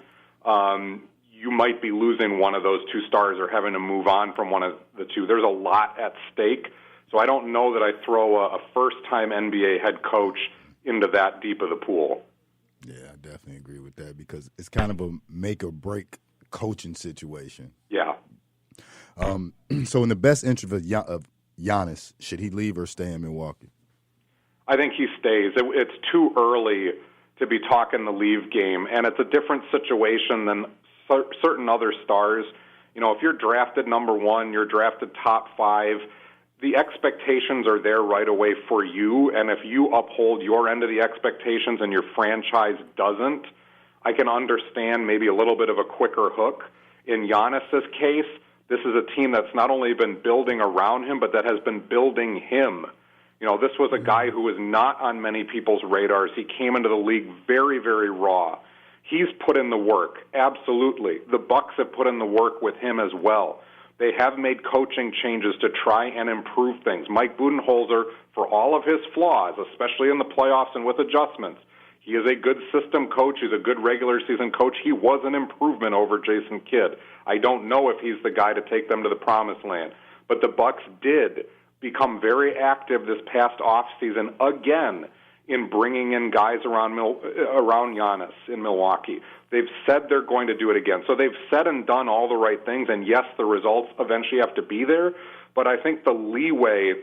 you might be losing one of those two stars or having to move on from one of the two. There's a lot at stake, so I don't know that I throw a first-time NBA head coach into that deep of the pool. Yeah, I definitely agree with that, because it's kind of a make-or-break coaching situation. Yeah. So in the best interest of Giannis, should he leave or stay in Milwaukee? I think he stays. It's too early to be talking the leave game, and it's a different situation than certain other stars. If you're drafted number one, you're drafted top 5, the expectations are there right away for you, and if you uphold your end of the expectations and your franchise doesn't, I can understand maybe a little bit of a quicker hook. In Giannis's case, this is a team that's not only been building around him, but that has been building him. This was a guy who was not on many people's radars. He came into the league very, very raw. He's put in the work, absolutely. The Bucks have put in the work with him as well. They have made coaching changes to try and improve things. Mike Budenholzer, for all of his flaws, especially in the playoffs and with adjustments, he is a good system coach. He's a good regular season coach. He was an improvement over Jason Kidd. I don't know if he's the guy to take them to the promised land. But the Bucks did become very active this past offseason again in bringing in guys around Giannis in Milwaukee. They've said they're going to do it again. So they've said and done all the right things, and yes, the results eventually have to be there, but I think the leeway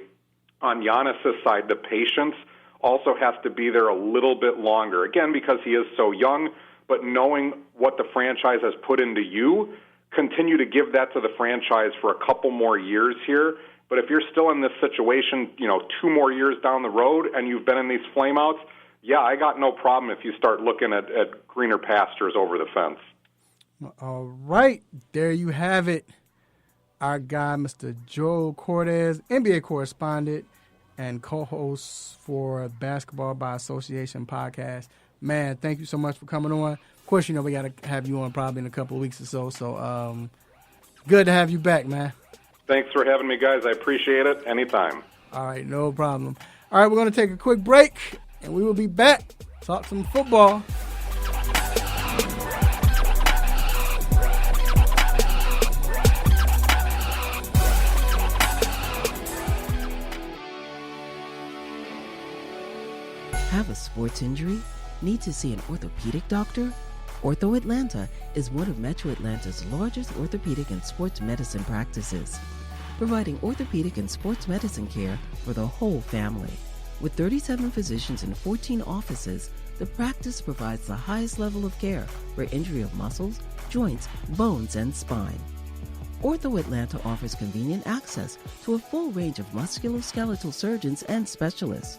on Giannis' side, the patience, also has to be there a little bit longer. Again, because he is so young, but knowing what the franchise has put into you, continue to give that to the franchise for a couple more years here. But if you're still in this situation, 2 more years down the road and you've been in these flameouts, yeah, I got no problem if you start looking at greener pastures over the fence. All right, there you have it. Our guy, Mr. Joel Cortez, NBA correspondent and co-host for Basketball by Association podcast. Man, thank you so much for coming on. Of course, we got to have you on probably in a couple of weeks or so. So good to have you back, man. Thanks for having me, guys. I appreciate it. Anytime. All right, no problem. All right, we're going to take a quick break, and we will be back. Talk some football. Have a sports injury? Need to see an orthopedic doctor? Ortho Atlanta is one of Metro Atlanta's largest orthopedic and sports medicine practices, providing orthopedic and sports medicine care for the whole family. With 37 physicians and 14 offices, the practice provides the highest level of care for injury of muscles, joints, bones, and spine. Ortho Atlanta offers convenient access to a full range of musculoskeletal surgeons and specialists.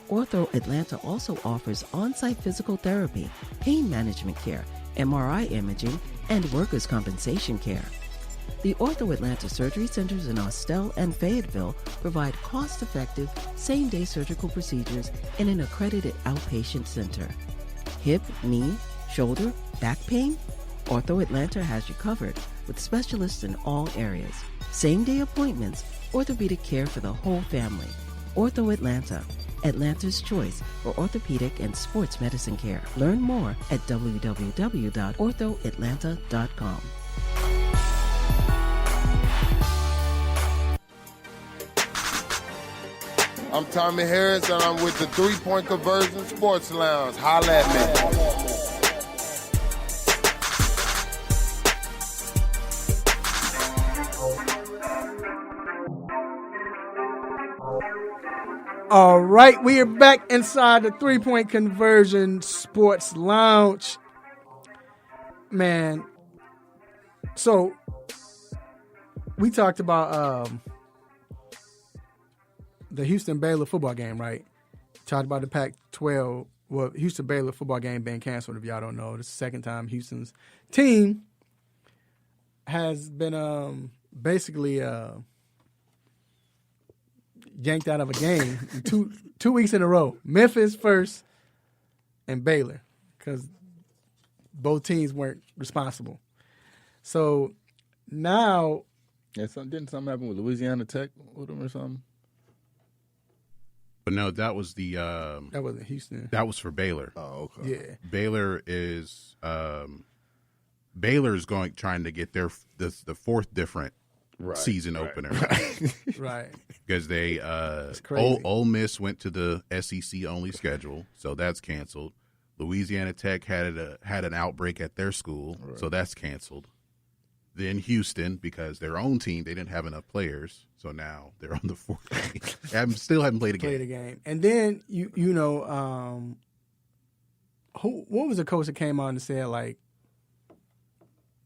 Ortho Atlanta also offers on-site physical therapy, pain management care, MRI imaging, and workers' compensation care. The Ortho Atlanta surgery centers in Austell and Fayetteville provide cost-effective, same-day surgical procedures in an accredited outpatient center. Hip, knee, shoulder, back pain? Ortho Atlanta has you covered with specialists in all areas. Same-day appointments, orthopedic care for the whole family. Ortho Atlanta, Atlanta's choice for orthopedic and sports medicine care. Learn more at www.orthoatlanta.com. I'm Tommy Harris, and I'm with the 3-Point Conversion Sports Lounge. Holla at me. All right, we are back inside the 3-Point Conversion Sports Lounge. Man, so we talked about the Houston-Baylor football game, right? Talked about the Pac-12. Well, Houston-Baylor football game being canceled, if y'all don't know. This is the second time Houston's team has been basically yanked out of a game two weeks in a row. Memphis first and Baylor, because both teams weren't responsible. So now... Yeah, didn't something happen with Louisiana Tech with them or something? But no, that was the that wasn't Houston. That was for Baylor. Oh, okay. Yeah. Baylor's trying to get the fourth different season opener. Right. Because they Ole Miss went to the SEC only schedule, so that's canceled. Louisiana Tech had an outbreak at their school, so that's canceled. Then Houston, because their own team, they didn't have enough players, so now they're on the fourth game. Still haven't played a game. And then what was the coach that came on and said like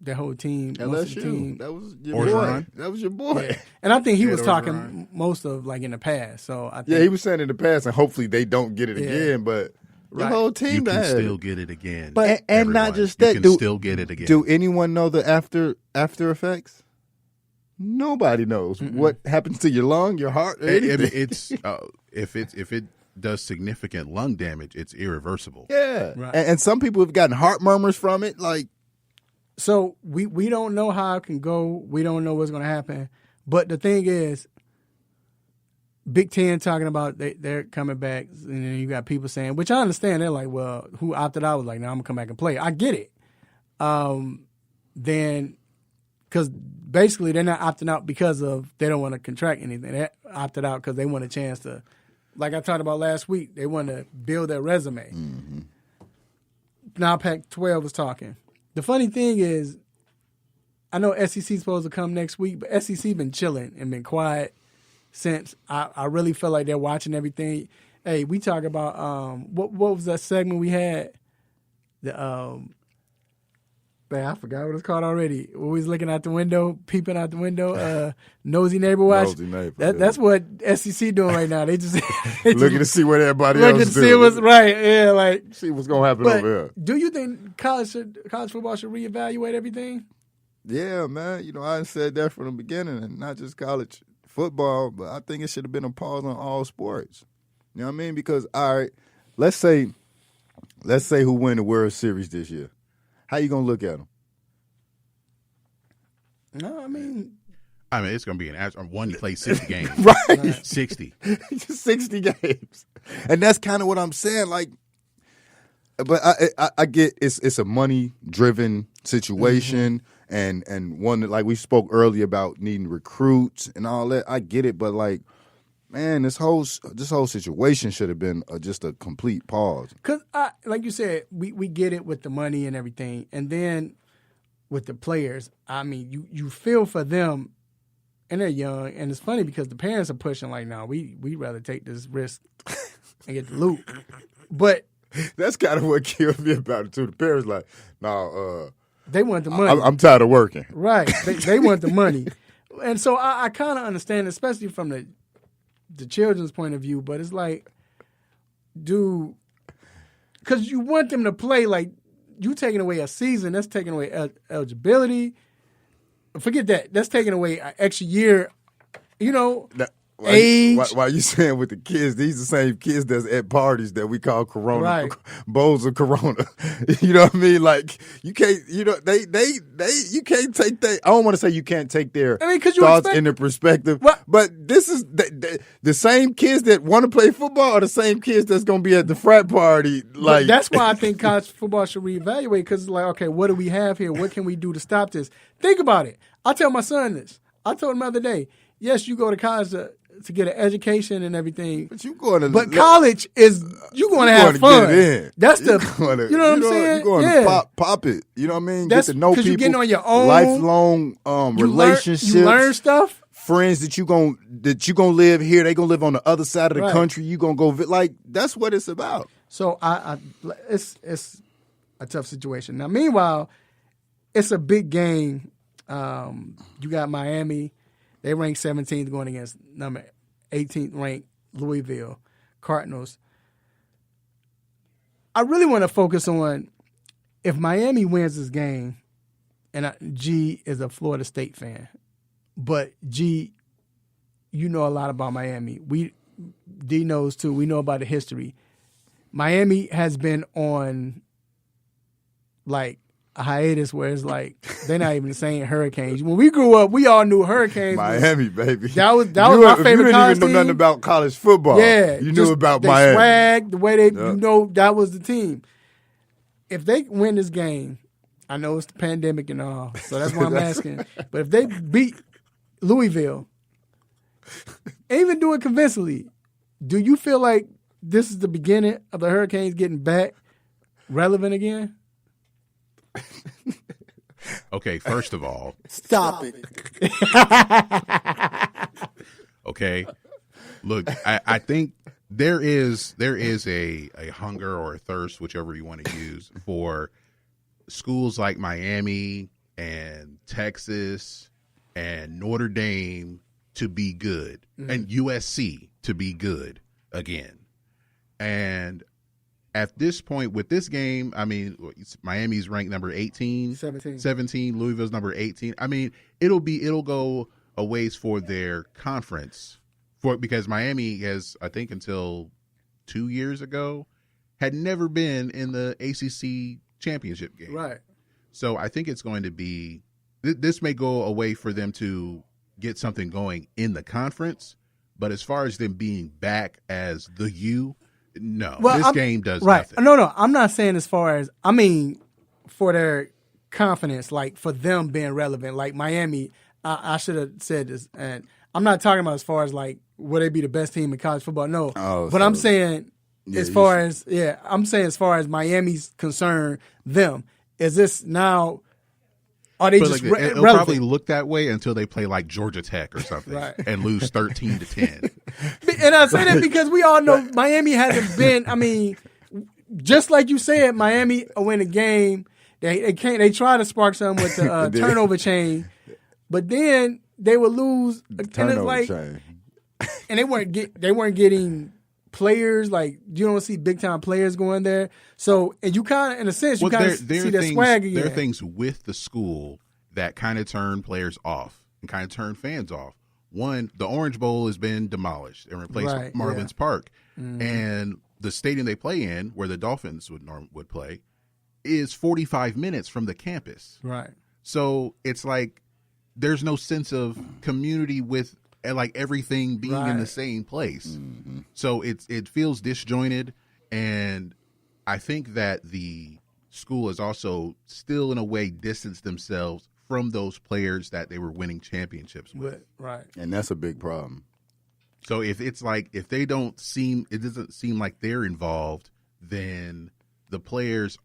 the whole team, most of the team, that was your boy. That was your boy. Yeah. And I think he was talking most of like in the past. So I think, he was saying in the past, and hopefully they don't get it again, but. The whole team you can still get it again. But and not just that, you can still get it again. Do anyone know the after effects? Nobody knows what happens to your lung, your heart, or anything. It's if it does significant lung damage, it's irreversible. Yeah, right. And some people have gotten heart murmurs from it. Like, so we don't know how it can go. We don't know what's going to happen. But the thing is, Big Ten talking about they're coming back, and then you got people saying, which I understand. They're like, well, who opted out was like, no, I'm gonna come back and play. I get it. Then, because basically they're not opting out because of they don't want to contract anything. They opted out because they want a chance to, like I talked about last week, they want to build their resume. Mm-hmm. Now Pac-12 was talking. The funny thing is, I know SEC's supposed to come next week, but SEC been chilling and been quiet. Since I really feel like they're watching everything. Hey, we talk about what was that segment we had? The man, I forgot what it's called already. We was looking out the window, peeping out the window, nosy neighbor watch. Nosy neighbor. That's what SEC doing right now. They just looking to see what everybody else is doing. See what's right. Yeah, like see what's gonna happen over here. Do you think college football should reevaluate everything? Yeah, man. I said that from the beginning, and not just college football, but I think it should have been a pause on all sports. You know what I mean? Because all right, let's say who win the World Series this year. How you gonna look at them? No, I mean it's gonna be an one. He plays 60 games, right? 60 games, and that's kind of what I'm saying. Like, but I get it's a money driven situation. Mm-hmm. And one that, like we spoke earlier about needing recruits and all that, I get it, but like, man, this whole situation should have been just a complete pause. Cause like you said, we get it with the money and everything, and then with the players, I mean, you feel for them, and they're young, and it's funny because the parents are pushing like, no, we'd rather take this risk and get the loot, but That's kind of what killed me about it too. The parents like, no, they want the money. I'm tired of working. Right. They want the money. And so I kind of understand, especially from the children's point of view, but it's like, dude, because you want them to play, like, you taking away a season, that's taking away eligibility. Forget that. That's taking away an extra year, age. Why you saying with the kids? These are the same kids that's at parties that we call Corona, right. bowls of Corona. You know what I mean? Like you can't, they you can't take that. I don't want to say you can't take their thoughts into perspective, but this is the same kids that want to play football are the same kids that's going to be at the frat party. Like that's why I think college football should reevaluate, because it's like, okay, what do we have here? What can we do to stop this? Think about it. I tell my son this. I told him the other day. Yes, you go to college to get an education and everything. But college is you're going to have fun. Get it in. That's you know what I'm saying? You're going to pop it. You know what I mean? That's get to know people. You're getting on your own. Lifelong relationships. You learn stuff. Friends that you gonna live here. They gonna live on the other side of the country. You gonna go like that's what it's about. So it's a tough situation. Now, meanwhile, it's a big game. You got Miami. They ranked 17th going against number 18th ranked Louisville Cardinals. I really want to focus on if Miami wins this game, and G is a Florida State fan, but G, you know a lot about Miami. D knows too. We know about the history. Miami has been on like a hiatus where it's like they're not even the same Hurricanes. When we grew up, we all knew Hurricanes. Miami, baby. That was my favorite. You didn't even know team. nothing about college football. Yeah, you knew about they Miami. Swag, the way they, that was the team. If they win this game, I know it's the pandemic and all, so that's why I'm asking. But if they beat Louisville, and even do it convincingly, do you feel like this is the beginning of the Hurricanes getting back relevant again? Okay, first of all, stop it. Okay, look, I think there is a hunger or a thirst, whichever you want to use, for schools like Miami and Texas and Notre Dame to be good, and USC to be good again. And at this point with this game, I mean, Miami's ranked number 18, 17, Louisville's number 18. I mean, it'll go a ways for their conference because Miami has, I think until 2 years ago, had never been in the ACC championship game. Right. So I think it's going to be, this may go a way for them to get something going in the conference, but as far as them being back as the U, no, this game does nothing. No, I'm not saying as far as, I mean, for their confidence, like for them being relevant, like Miami, I should have said this, and I'm not talking about as far as like, will they be the best team in college football? No, but I'm saying as far as Miami's concerned, them, is this now, are they just relevant? It'll probably look that way until they play like Georgia Tech or something and lose 13-10. And I say that because we all know Miami hasn't been. I mean, just like you said, Miami win a game. They try to spark something with the turnover chain, but then they would lose. Turnover chain. And they weren't getting players, like you don't see big time players going there. So, and you kind of, in a sense, you kind of see that swag again. There are things with the school that kind of turn players off and kind of turn fans off. One, the Orange Bowl has been demolished and replaced with Marlins Park, and the stadium they play in, where the Dolphins would play, is 45 minutes from the campus. Right. So it's like there's no sense of community with. And like everything being in the same place. Mm-hmm. So it feels disjointed, and I think that the school has also still in a way distanced themselves from those players that they were winning championships with. Right. And that's a big problem. So if it doesn't seem like they're involved, then the players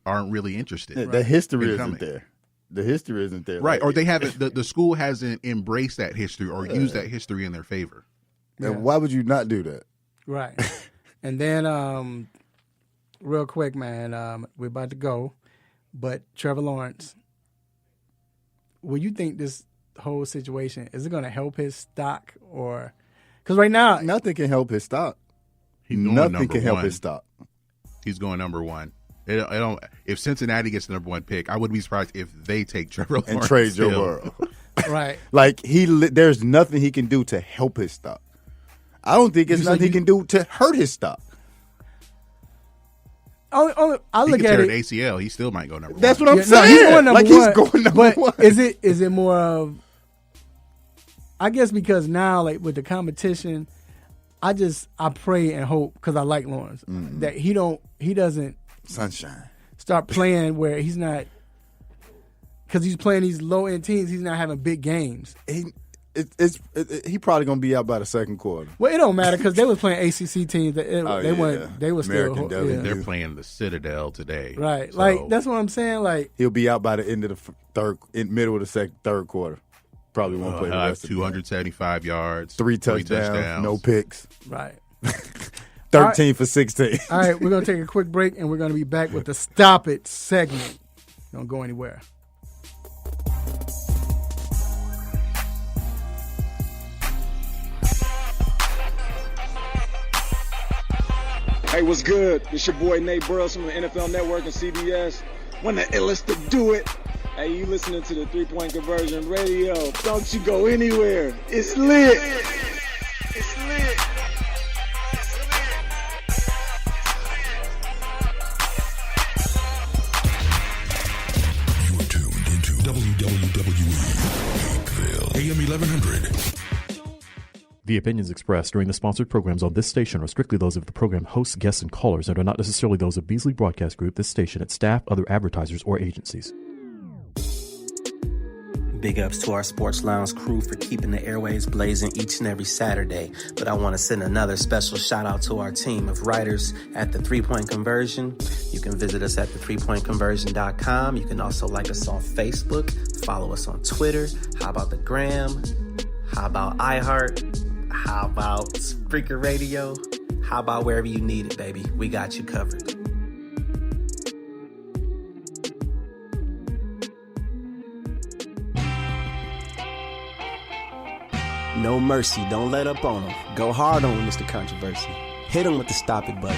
aren't really interested. The history isn't there. The history isn't there. Right, or they haven't. The school hasn't embraced that history or used that history in their favor. And why would you not do that? Right. And then real quick, man. We're about to go, but Trevor Lawrence, will you think this whole situation is it going to help his stock or? Because right now, nothing can help his stock. Nothing can help his stock. He's going number one. If Cincinnati gets the number one pick, I wouldn't be surprised if they take Trevor Lawrence and trade Joe Burrow. Right. Like there's nothing he can do to help his stock. I don't think it's nothing he can do to hurt his stock. I look at it. ACL, he still might go number one. That's what I'm saying. No, he's going number one. He's going number one. Is it more of? I guess because now, like with the competition, I pray and hope because I like Lawrence that he doesn't sunshine start playing where he's not because he's playing these low end teams. He's not having big games. He probably gonna be out by the second quarter. Well, it don't matter because they was playing ACC teams. They were still. They're playing the Citadel today, right? So like that's what I'm saying. Like he'll be out by the end of the middle of the third quarter. Probably won't play the rest of 275 yards, 3 touchdowns, no picks. Right. 13 for 16. All right, we're gonna take a quick break and we're gonna be back with the Stop It segment. Don't go anywhere. Hey, what's good? It's your boy Nate Burrows from the NFL Network and CBS. When the illest to do it. Hey, you listening to the 3-Point Conversion Radio. Don't you go anywhere. It's lit. It's lit. You are tuned into WWE AM 1100. The opinions expressed during the sponsored programs on this station are strictly those of the program hosts, guests, and callers and are not necessarily those of Beasley Broadcast Group, this station, its staff, other advertisers, or agencies. Big ups to our Sports Lounge crew for keeping the airways blazing each and every Saturday. But I want to send another special shout out to our team of writers at the 3-Point Conversion. You can visit us at the3pointconversion.com. You can also like us on Facebook, follow us on Twitter. How about the Gram? How about iHeart? How about Spreaker Radio? How about wherever you need it, baby? We got you covered. No mercy. Don't let up on him. Go hard on him, Mr. Controversy. Hit him with the stop it button.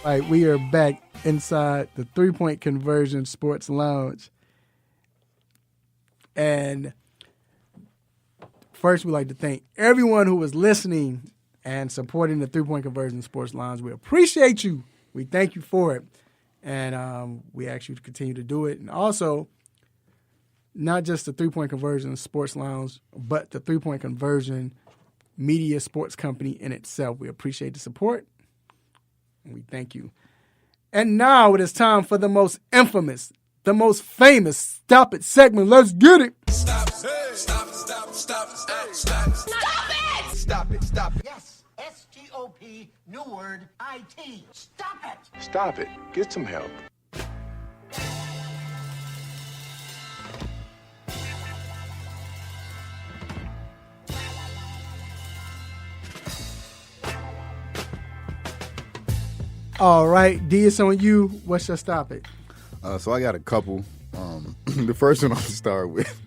All right, we are back inside the 3-Point Conversion Sports Lounge. And first, we'd like to thank everyone who was listening and supporting the 3-Point Conversion Sports Lounge. We appreciate you. We thank you for it. And we ask you to continue to do it. And also, not just the 3-Point Conversion Sports Lounge, but the 3-Point Conversion Media Sports Company in itself. We appreciate the support. And we thank you. And now it is time for the most infamous, the most famous Stop It segment. Let's get it. Stop it. Stop it. Stop it. Stop it. Stop it. Stop it. Stop it. Yes. S-T-O-P, new word, I-T. Stop it. Stop it. Get some help. All right, D, it's on you. What's your Stop It? So I got a couple. The first one I'll start with.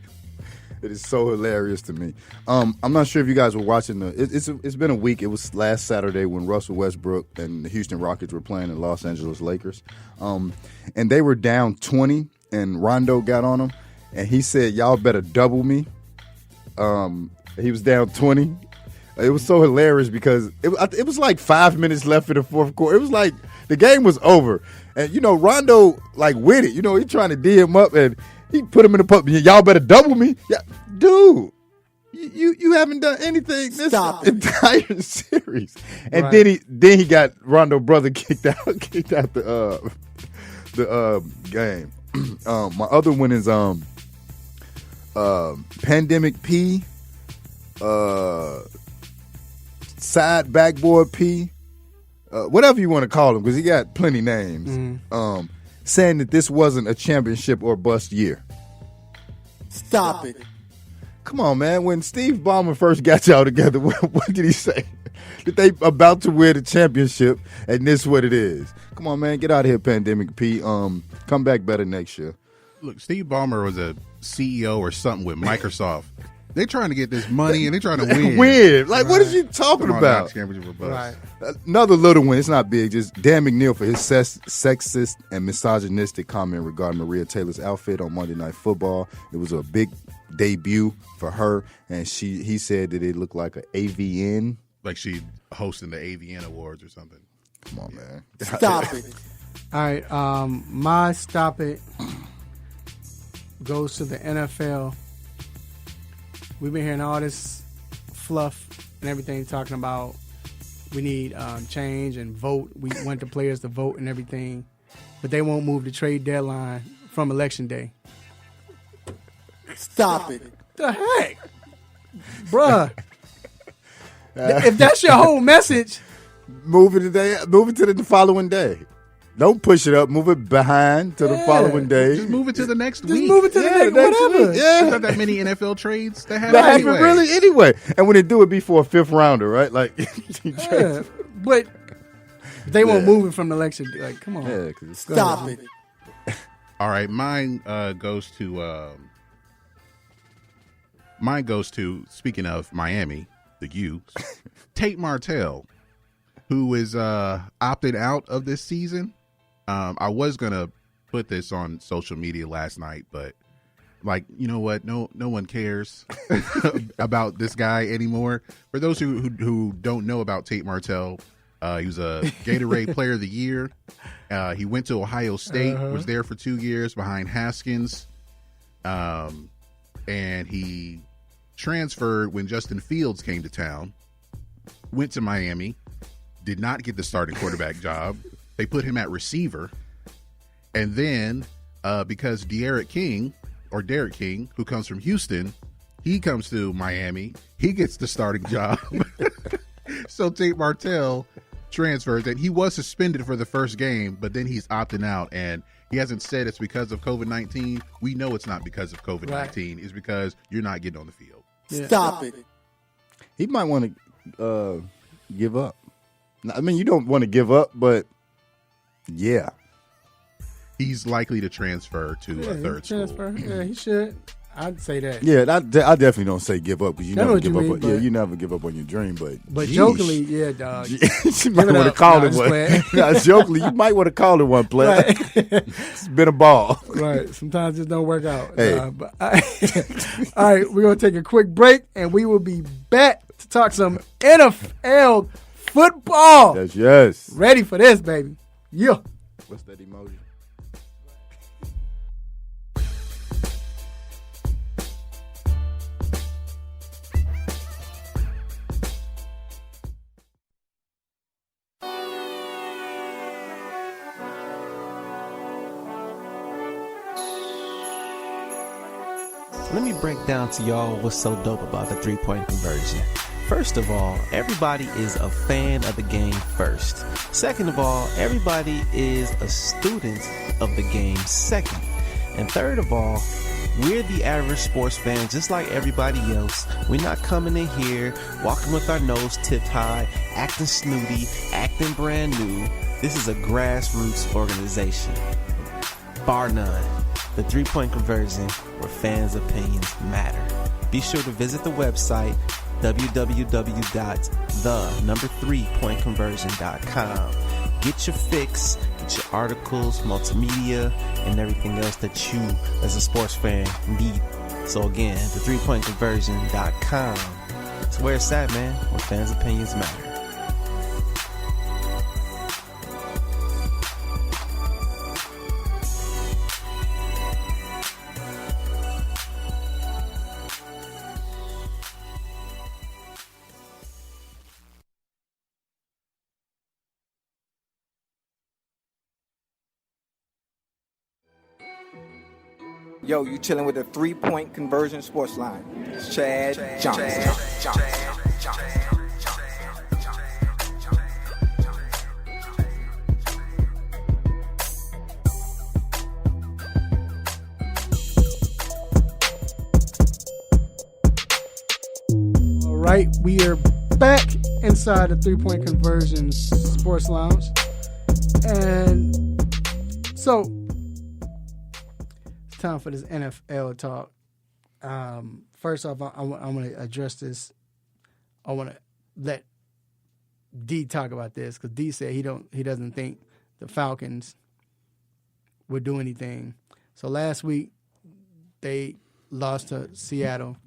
It is so hilarious to me. I'm not sure if you guys were watching it's been a week. It was last Saturday when Russell Westbrook and the Houston Rockets were playing the Los Angeles Lakers. And they were down 20, and Rondo got on them, and he said, "Y'all better double me." He was down 20. It was so hilarious because it was like 5 minutes left in the fourth quarter. It was like the game was over. And, Rondo, like, with it. He trying to D him up, and he put him in the pub. Y'all better double me. Yeah, dude, you haven't done anything this entire series. And right. then he got Rondo brother kicked out the game. My other one is Pandemic P, Side Backboard P, whatever you want to call him, because he got plenty names. Mm-hmm. Saying that this wasn't a championship or bust year. Stop it. Come on, man. When Steve Ballmer first got y'all together, what did he say? That they about to win the championship, and this is what it is. Come on, man. Get out of here, Pandemic P. Come back better next year. Look, Steve Ballmer was a CEO or something with Microsoft. They're trying to get this money, and they're trying to win. Win. Like, what are you talking about? Right. Another little one. It's not big. Just Dan McNeil for his sexist and misogynistic comment regarding Maria Taylor's outfit on Monday Night Football. It was a big debut for her, and he said that it looked like an AVN. Like she hosting the AVN Awards or something. Come on, man. Stop it. All right. My stop it goes to the NFL. We've been hearing all this fluff and everything talking about we need change and vote. We want the players to vote and everything, but they won't move the trade deadline from Election Day. Stop it. The heck? Bruh. If that's your whole message. Move it to the following day. Don't push it up. Move it behind to the following day. Just move it to the next Just week. move it to the next whatever. week. Yeah. There's not that many NFL trades that happen That happen anyway. really anyway. And when they do it be for a fifth rounder, right? Like, Yeah, but they won't move it from the election. Like, come on. Yeah, 'cause it's Stop it. All right, mine goes to speaking of Miami, the U, Tate Martell, who is opted out of this season. I was gonna put this on social media last night, but like, you know what? No one cares about this guy anymore. For those who don't know about Tate Martell, he was a Gatorade Player of the Year. He went to Ohio State, was there for 2 years behind Haskins, and he transferred when Justin Fields came to town. Went to Miami, did not get the starting quarterback job. They put him at receiver, and then because Derek King, who comes from Houston, he comes to Miami, he gets the starting job. So Tate Martell transfers, and he was suspended for the first game, but then he's opting out, and he hasn't said it's because of COVID-19. We know it's not because of COVID-19. Right. It's because you're not getting on the field. Yeah. Stop it. He might want to give up. I mean, you don't want to give up, but yeah. He's likely to transfer to a third school. Yeah, he should. I'd say that. Yeah, I definitely don't say give up, because you I know never what give you up. mean, You never give up on your dream, but geez. Jokingly, yeah, dog. You might want to call it one. Jokingly, you might want to call it one, player. Right. It's been a ball. Right. Sometimes it don't work out. Hey. All right, we're gonna take a quick break, and we will be back to talk some NFL football. Yes. Ready for this, baby? Yeah. What's that emoji? Let me break down to y'all what's so dope about the three-point conversion. First of all, everybody is a fan of the game first. Second of all, everybody is a student of the game second. And third of all, we're the average sports fan just like everybody else. We're not coming in here, walking with our nose tipped high, acting snooty, acting brand new. This is a grassroots organization. Bar none. The three-point conversion, where fans' opinions matter. Be sure to visit the website www.the3pointconversion.com. Get your fix, get your articles, multimedia, and everything else that you, as a sports fan, need. So again, the3pointconversion.com. It's where it's at, man, where fans' opinions matter. Yo, you chilling with the 3-point conversion sports line. It's Chad Johnson. right, we are back inside the 3-Point Conversion Sports Lounge. And so, it's time for this NFL talk. First off, I want to address this. I want to let D talk about this because D said he doesn't think the Falcons would do anything. So last week, they lost to Seattle.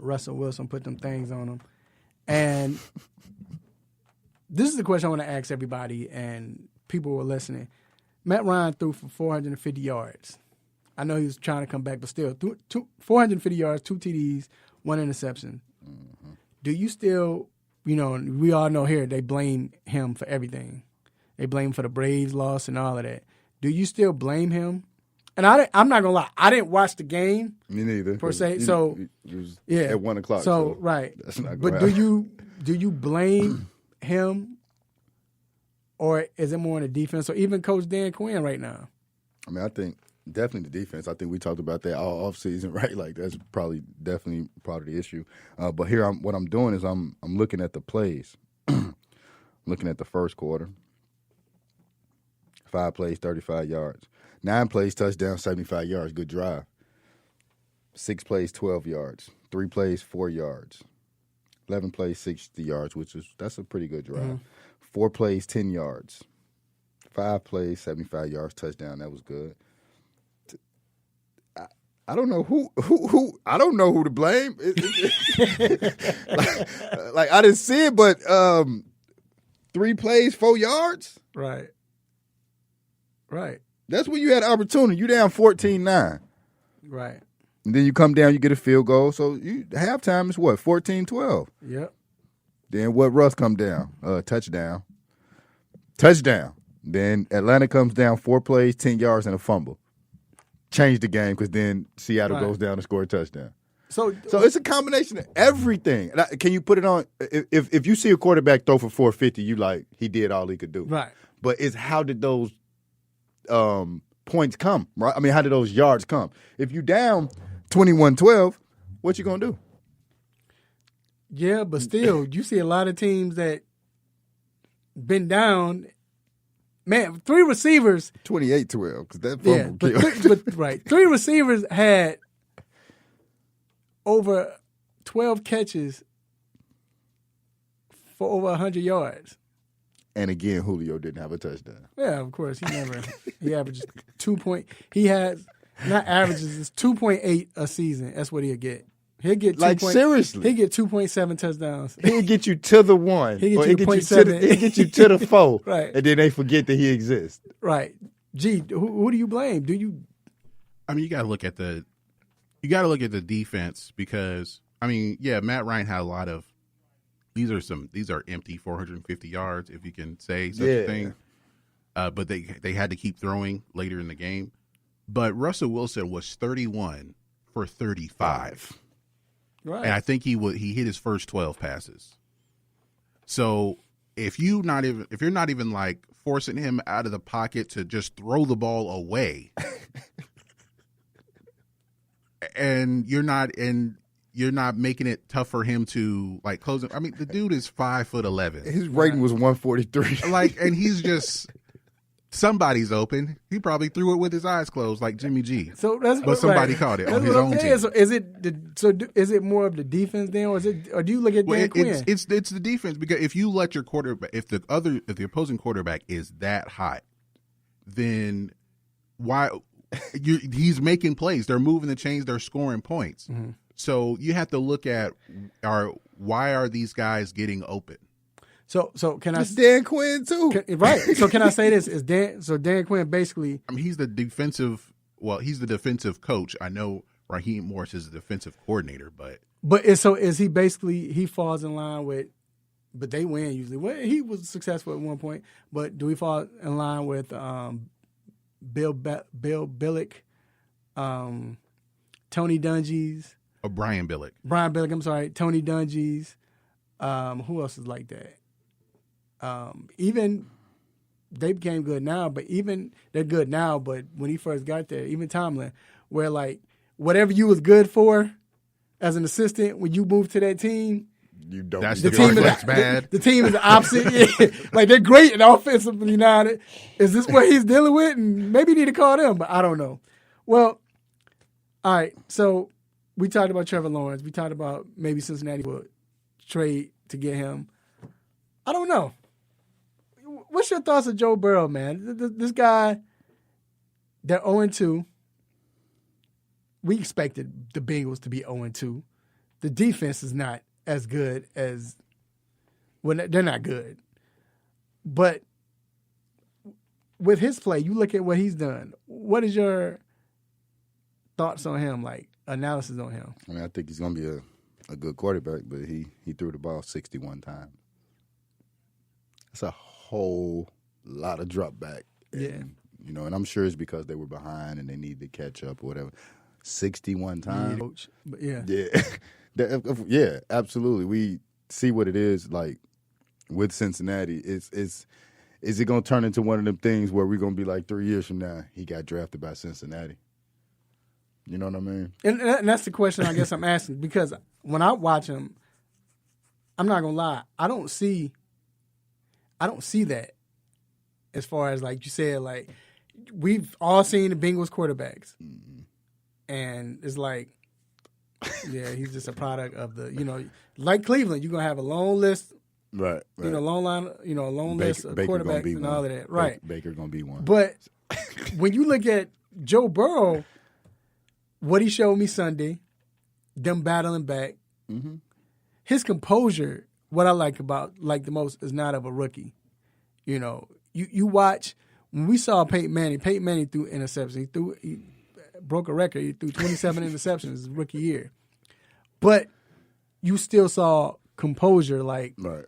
Russell Wilson put them things on them. And this is the question I want to ask everybody and people who are listening. Matt Ryan threw for 450 yards. I know he was trying to come back, but still, 450 yards, 2 TDs, 1 interception. Mm-hmm. Do you still, we all know here they blame him for everything. They blame him for the Braves loss and all of that. Do you still blame him? And I'm not gonna lie, I didn't watch the game. Me neither. Per se. So it was yeah, at 1:00. So right. That's not but do you blame him, or is it more on the defense, or even Coach Dan Quinn right now? I mean, I think definitely the defense. I think we talked about that all offseason, right? Like that's definitely part of the issue. But here, what I'm doing is I'm looking at the plays, looking at the first quarter. 5 plays, 35 yards. 9 plays, touchdown, 75 yards. Good drive. 6 plays, 12 yards. 3 plays, 4 yards. 11 plays, 60 yards, that's a pretty good drive. Mm-hmm. 4 plays, 10 yards. 5 plays, 75 yards, touchdown. That was good. I don't know who I don't know who to blame. like I didn't see it, but 3 plays, 4 yards. Right. That's when you had opportunity. You down 14-9. Right. And then you come down, you get a field goal. So halftime is what, 14-12? Yep. Then what Russ come down? Touchdown. Then Atlanta comes down 4 plays, 10 yards, and a fumble. Change the game because then Seattle goes down and score a touchdown. So it's a combination of everything. Can you put it on? If you see a quarterback throw for 450, you like he did all he could do. Right. But it's how did those points come, right? I mean, how did those yards come? If you down 21-12, what you going to do? Yeah, but still, you see a lot of teams that been down. Man, 3 receivers. 28-12, because that fumble killed. Right. 3 receivers had over 12 catches for over 100 yards. And again, Julio didn't have a touchdown. Yeah, of course. He averages 2 point. He has, not averages, it's 2.8 a season. That's what he'll get. He'll get seriously. He'll get 2.7 touchdowns. He'll get you to the 1. He'll get you to 0.7. He'll get you to the 4. Right. And then they forget that he exists. Right. Gee, who do you blame? I mean, you got to look at the defense because Matt Ryan had a lot of. These are empty 450 yards, if you can say such a thing. But they had to keep throwing later in the game. But Russell Wilson was 31 for 35. Right. And I think he hit his first 12 passes. So if you're not even like forcing him out of the pocket to just throw the ball away, and you're not making it tough for him to like close it. I mean, the dude is 5'11". His rating was 143. And he's just somebody's open. He probably threw it with his eyes closed, like Jimmy G. But somebody caught it on his own team. So is it more of the defense then, or do you look at Dan Quinn? It's the defense, because if you let your quarterback, if the opposing quarterback is that hot, then why he's making plays? They're moving the chains. They're scoring points. Mm-hmm. So you have to look at why are these guys getting open? So can it's Dan Quinn too, right? So can I say this? Dan Quinn basically? I mean, he's the defensive coach. I know Raheem Morris is the defensive coordinator, but is he basically he falls in line with? But they win usually. Well, he was successful at one point, but do he fall in line with Bill Billick, Tony Dungy's? Brian Billick. I'm sorry, Tony Dungy's. Who else is like that? Even they became good now, but even they're good now. But when he first got there, even Tomlin, where like whatever you was good for as an assistant, when you moved to that team, You don't. That's The the team part is that's bad. The team is the opposite. Yeah. Like they're great in offensively now. Is this what he's dealing with? And maybe you need to call them, but I don't know. Well, all right. So we talked about Trevor Lawrence. We talked about maybe Cincinnati would trade to get him. I don't know. What's your thoughts of Joe Burrow, man? This guy, they're 0-2. We expected the Bengals to be 0-2. The defense is not as good as they're not good. But with his play, you look at what he's done. What is your thoughts on him, like analysis on him? I mean, I think he's going to be a good quarterback, but he threw the ball 61 times. That's a whole lot of drop back. And, and I'm sure it's because they were behind and they need to catch up or whatever. 61 times. Coach. But yeah. Yeah, absolutely. We see what it is like with Cincinnati. Is it going to turn into one of them things where we're going to be like 3 years from now, he got drafted by Cincinnati? You know what I mean? And that's the question I guess I'm asking, because when I watch him, I'm not going to lie, I don't see that as far as, like you said, like we've all seen the Bengals quarterbacks. Mm-hmm. And it's like, yeah, he's just a product of like Cleveland, you're going to have a long list. Right. Long line, a long list of quarterbacks and all of that. Right. Baker's going to be one. But when you look at Joe Burrow, what he showed me Sunday, them battling back, his composure, what I like the most is not of a rookie. You watch, when we saw Peyton Manning threw interceptions. He broke a record. He threw 27 interceptions his rookie year. But you still saw composure, like right.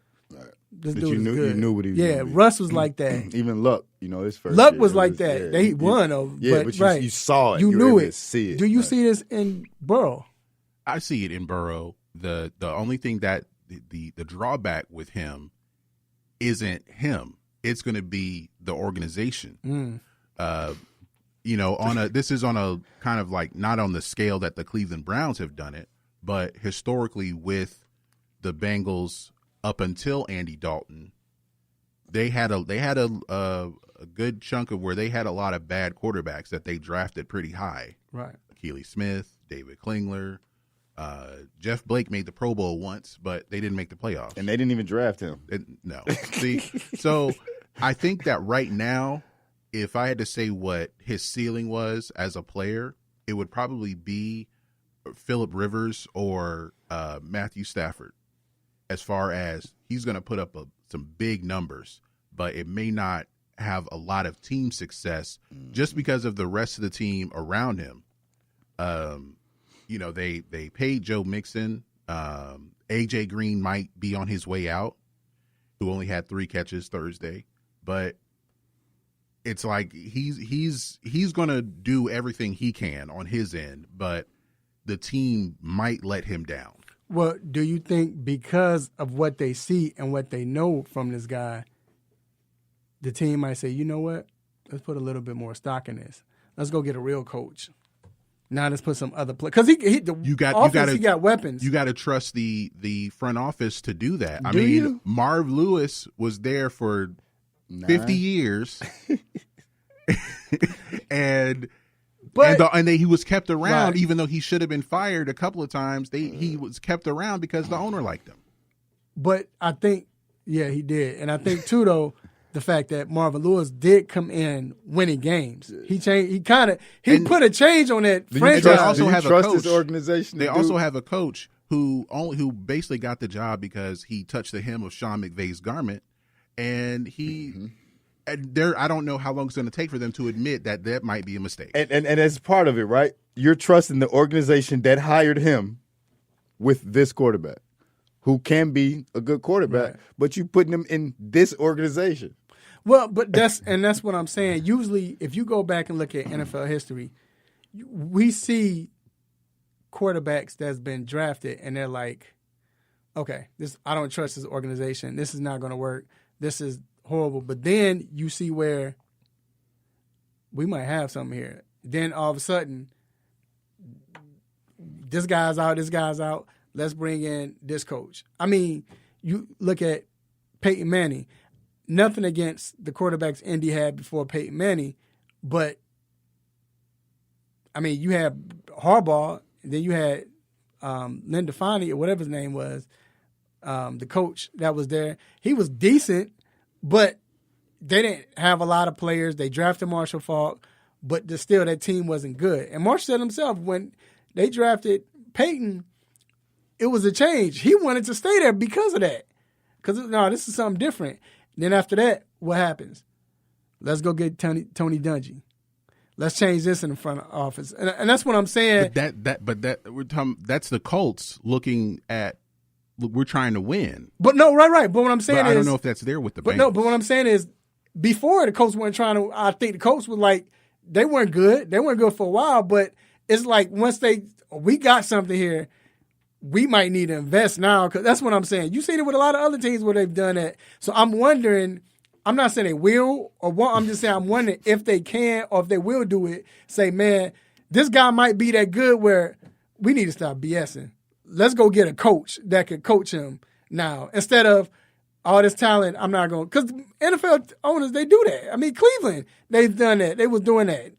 This but dude you knew, is good. You knew what he was doing. Yeah, Russ was like that. Even Luck, his first Luck year, was like that. Yeah, They won, though. Yeah, but you saw it. You knew were it. able to see it. Do you see this in Burrow? I see it in Burrow. The only thing that the drawback with him isn't him. It's going to be the organization. This is on a kind of like not on the scale that the Cleveland Browns have done it, but historically with the Bengals up until Andy Dalton, they had a good chunk of where they had a lot of bad quarterbacks that they drafted pretty high. Right. Keely Smith, David Klingler, Jeff Blake made the Pro Bowl once, but they didn't make the playoffs. And they didn't even draft him. No. See, so I think that right now, if I had to say what his ceiling was as a player, it would probably be Phillip Rivers or Matthew Stafford. As far as he's going to put up some big numbers, but it may not have a lot of team success just because of the rest of the team around him. They paid Joe Mixon. AJ Green might be on his way out, who only had 3 catches Thursday, but it's like he's going to do everything he can on his end, but the team might let him down. Well, do you think because of what they see and what they know from this guy, the team might say, you know what, let's put a little bit more stock in this. Let's go get a real coach. Now let's put some other play, because he got weapons. You got to trust the front office to do that. I Do mean, you? Marv Lewis was there for 50 years, and he was kept around, Right. even though he should have been fired a couple of times. He was kept around because the owner liked him. But I think, yeah, he did. And I think, too, though, the fact that Marvin Lewis did come in winning games. He changed. He put a change on that franchise. They also have trust a coach. his organization. They also have a coach who basically got the job because he touched the hem of Sean McVay's garment, and he. And I don't know how long it's going to take for them to admit that might be a mistake. And as part of it, right? You're trusting the organization that hired him with this quarterback, who can be a good quarterback, but you putting him in this organization. Well, but that's what I'm saying. Usually, if you go back and look at NFL history, we see quarterbacks that's been drafted, and they're like, okay, I don't trust this organization. This is not going to work. This is horrible. But then you see where we might have something here. Then all of a sudden, this guy's out. let's bring in this coach. I mean, you look at Peyton Manning. Nothing against the quarterbacks Indy had before Peyton Manning, but I mean, you had Harbaugh, then you had Linda Fani or whatever his name was, the coach that was there. He was decent, but they didn't have a lot of players. They drafted Marshall Faulk, but still that team wasn't good. And Marshall said himself, when they drafted Peyton, it was a change. He wanted to stay there because of that. Because, no, this is something different. Then after that, what happens? Let's go get Tony Dungy. Let's change this in the front office, and that's what I'm saying. But we're talking. That's the Colts looking at. We're trying to win. But no, right. But what I'm saying is, I don't know if that's there with the Bengals. But what I'm saying is, before the Colts weren't trying to. I think the Colts were like they weren't good. They weren't good for a while. But it's like once we got something here, we might need to invest now, because that's what I'm saying. You've seen it with a lot of other teams where they've done that. So I'm wondering, I'm not saying they will or won't, I'm just saying I'm wondering if they can or if they will do it. Say, man, this guy might be that good where we need to stop BSing. Let's go get a coach that could coach him now. Instead of all this talent, I'm not going to. Because NFL owners, they do that. I mean, Cleveland, they've done that. They was doing that.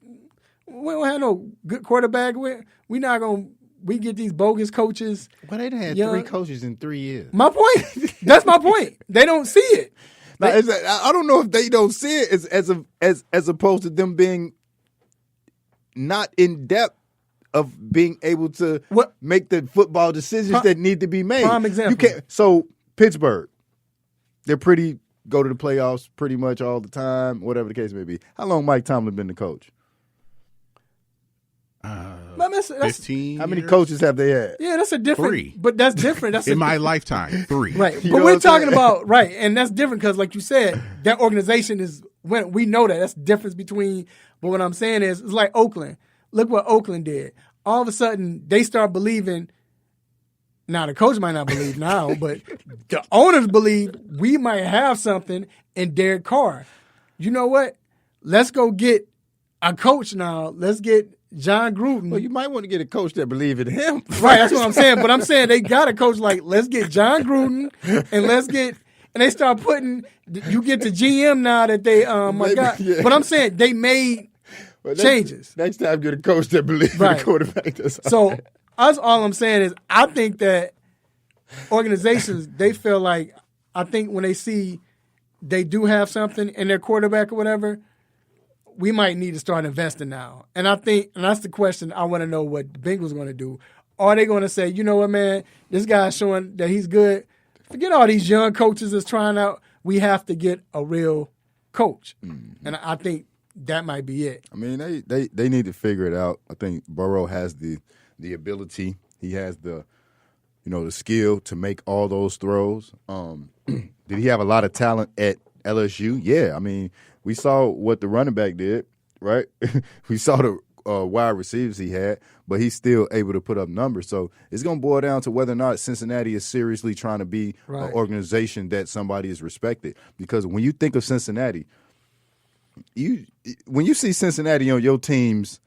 We don't have no good quarterback. We not going to. We get these bogus coaches. But they done had 3 coaches in 3 years. My point. That's my point. They don't see it. I don't know if they don't see it as opposed to them being not in depth of being able to make the football decisions that need to be made. Prime example. So Pittsburgh, they're go to the playoffs pretty much all the time, whatever the case may be. How long Mike Tomlin been the coach? 15. How many coaches have they had? Yeah, that's a different. 3. But that's different. That's in my lifetime. 3. Right. But we're talking about and that's different because, like you said, that organization is when we know that. That's the difference between. But what I'm saying is, it's like Oakland. Look what Oakland did. All of a sudden, they start believing. Now the coach might not believe now, but the owners believe we might have something in Derek Carr. You know what? Let's go get a coach now. Let's get John Gruden. Well, you might want to get a coach that believe in him. Right, that's what I'm saying. But I'm saying they got a coach like, let's get John Gruden and they start putting, you get the GM now that they, yeah. But I'm saying they made changes. Next time get a coach that believes in the quarterback. So all I'm saying is I think that organizations, they feel like, I think when they see they do have something in their quarterback or whatever, we might need to start investing now. And I think, and that's the question I want to know what the Bengals are going to do. Are they going to say, you know what, man, this guy's showing that he's good. Forget all these young coaches that's trying out. We have to get a real coach. Mm-hmm. And I think that might be it. I mean, they need to figure it out. I think Burrow has the ability. He has the skill to make all those throws. Did he have a lot of talent at LSU? Yeah. I mean, we saw what the running back did, right? We saw the wide receivers he had, but he's still able to put up numbers. So it's going to boil down to whether or not Cincinnati is seriously trying to be an organization that somebody is respected. Because when you think of Cincinnati, when you see Cincinnati on your team's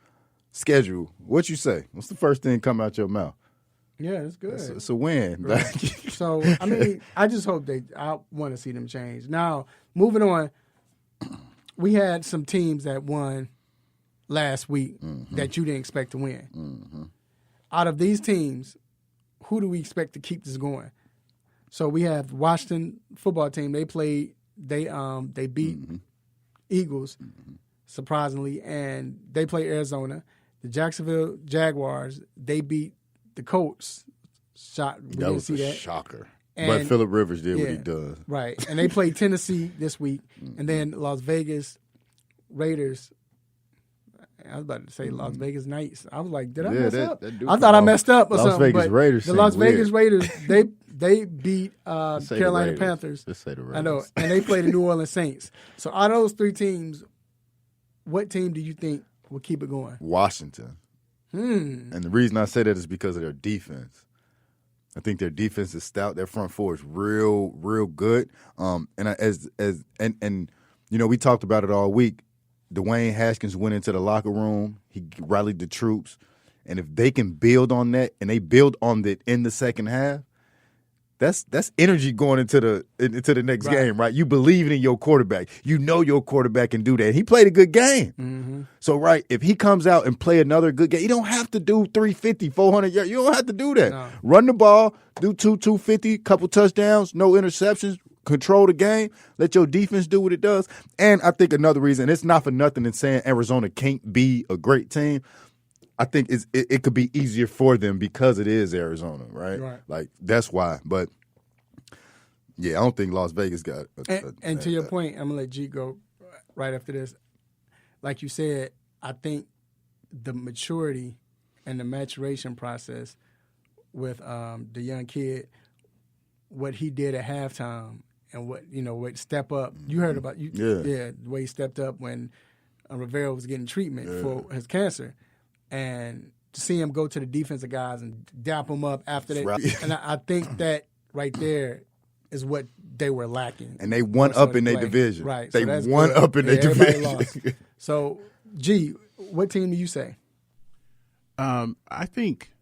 schedule, what you say? What's the first thing come out your mouth? Yeah, it's good. It's a win. Right. So, I mean, I just hope I want to see them change. Now, moving on, we had some teams that won last week that you didn't expect to win. Mm-hmm. Out of these teams, who do we expect to keep this going? So we have Washington football team. They beat Eagles, surprisingly, and they play Arizona. The Jacksonville Jaguars, they beat the Colts. That was a shocker. But Phillip Rivers did what he does. Right. And they play Tennessee this week. And then Las Vegas Raiders. I was about to say Las Vegas Knights. I was like, did I mess up? I thought I messed up or something. Vegas Raiders. The Las Vegas Raiders, they beat Carolina Panthers. Let's say the Raiders. I know. And they play the New Orleans Saints. So out of those 3 teams, what team do you think will keep it going? Washington. And the reason I say that is because of their defense. I think their defense is stout. Their front four is real, real good. And we talked about it all week. Dwayne Haskins went into the locker room. He rallied the troops, And if they can build on that, and they build on it in the second half, that's energy going into the next game, right? You believe in your quarterback. You know your quarterback can do that. He played a good game. Mm-hmm. So, right, if he comes out and play another good game, you don't have to do 350, 400 yards. You don't have to do that. No. Run the ball, do 250, couple touchdowns, no interceptions, control the game, let your defense do what it does. And I think another reason, it's not for nothing in saying Arizona can't be a great team. I think it could be easier for them because it is Arizona, right? Like, that's why. But, yeah, I don't think Las Vegas got And to your point, I'm going to let G go right after this. Like you said, I think the maturity and the maturation process with the young kid, what he did at halftime and what step up. You heard about the way he stepped up when Rivera was getting treatment for his cancer. And to see him go to the defensive guys and dap them up after that. Right. And I think that right there is what they were lacking. And they won up in their division. Right. They so won up in their division. Lost. So, G, what team do you say? I think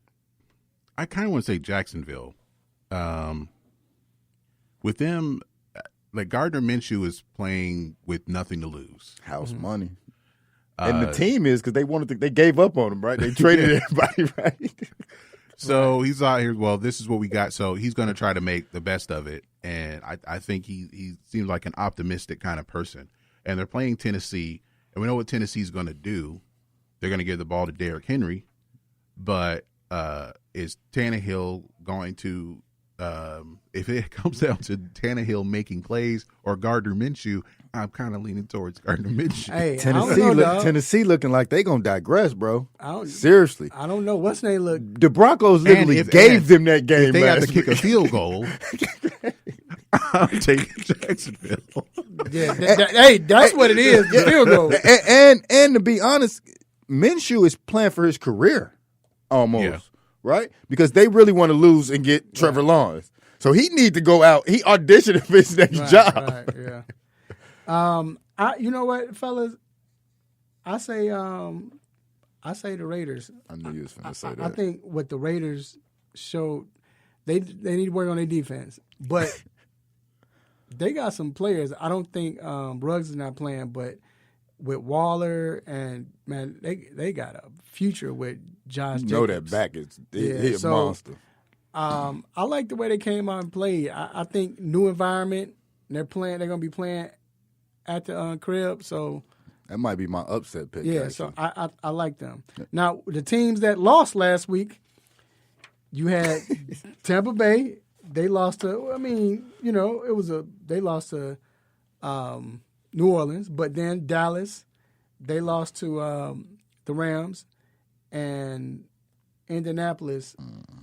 I kind of want to say Jacksonville. With them, like Gardner Minshew is playing with nothing to lose. House money. And the team is because they gave up on him, right? They traded everybody, right? So he's out here. Well, this is what we got. So he's going to try to make the best of it. And I think he seems like an optimistic kind of person. And they're playing Tennessee, and we know what Tennessee's going to do. They're going to give the ball to Derrick Henry, but is Tannehill going to? If it comes down to Tannehill making plays or Gardner Minshew, I'm kind of leaning towards Gardner Minshew. Hey, Tennessee looking like they gonna digress, bro. Seriously, I don't know what's they look. The Broncos literally gave them that game. If they got to kick a field goal, I'm taking Jacksonville. Yeah, hey, that's what it is. The field goal. And to be honest, Minshew is playing for his career almost. Yeah. Right? Because they really want to lose and get Trevor Lawrence. So he need to go out. He auditioned for his next job. Right, yeah. You know what, fellas? I say the Raiders. I knew you was going to say that. I think what the Raiders showed, they need to work on their defense. But they got some players. I don't think Ruggs is not playing, but with Waller and, man, they got a future with Josh Jacobs. You know that back is a monster. I like the way they came out and played. I think new environment. They're going to be playing at the crib. So that might be my upset pick. Yeah, actually. so I like them. Now, the teams that lost last week, you had Tampa Bay. They lost to, they lost to New Orleans, but then Dallas, they lost to the Rams, and Indianapolis,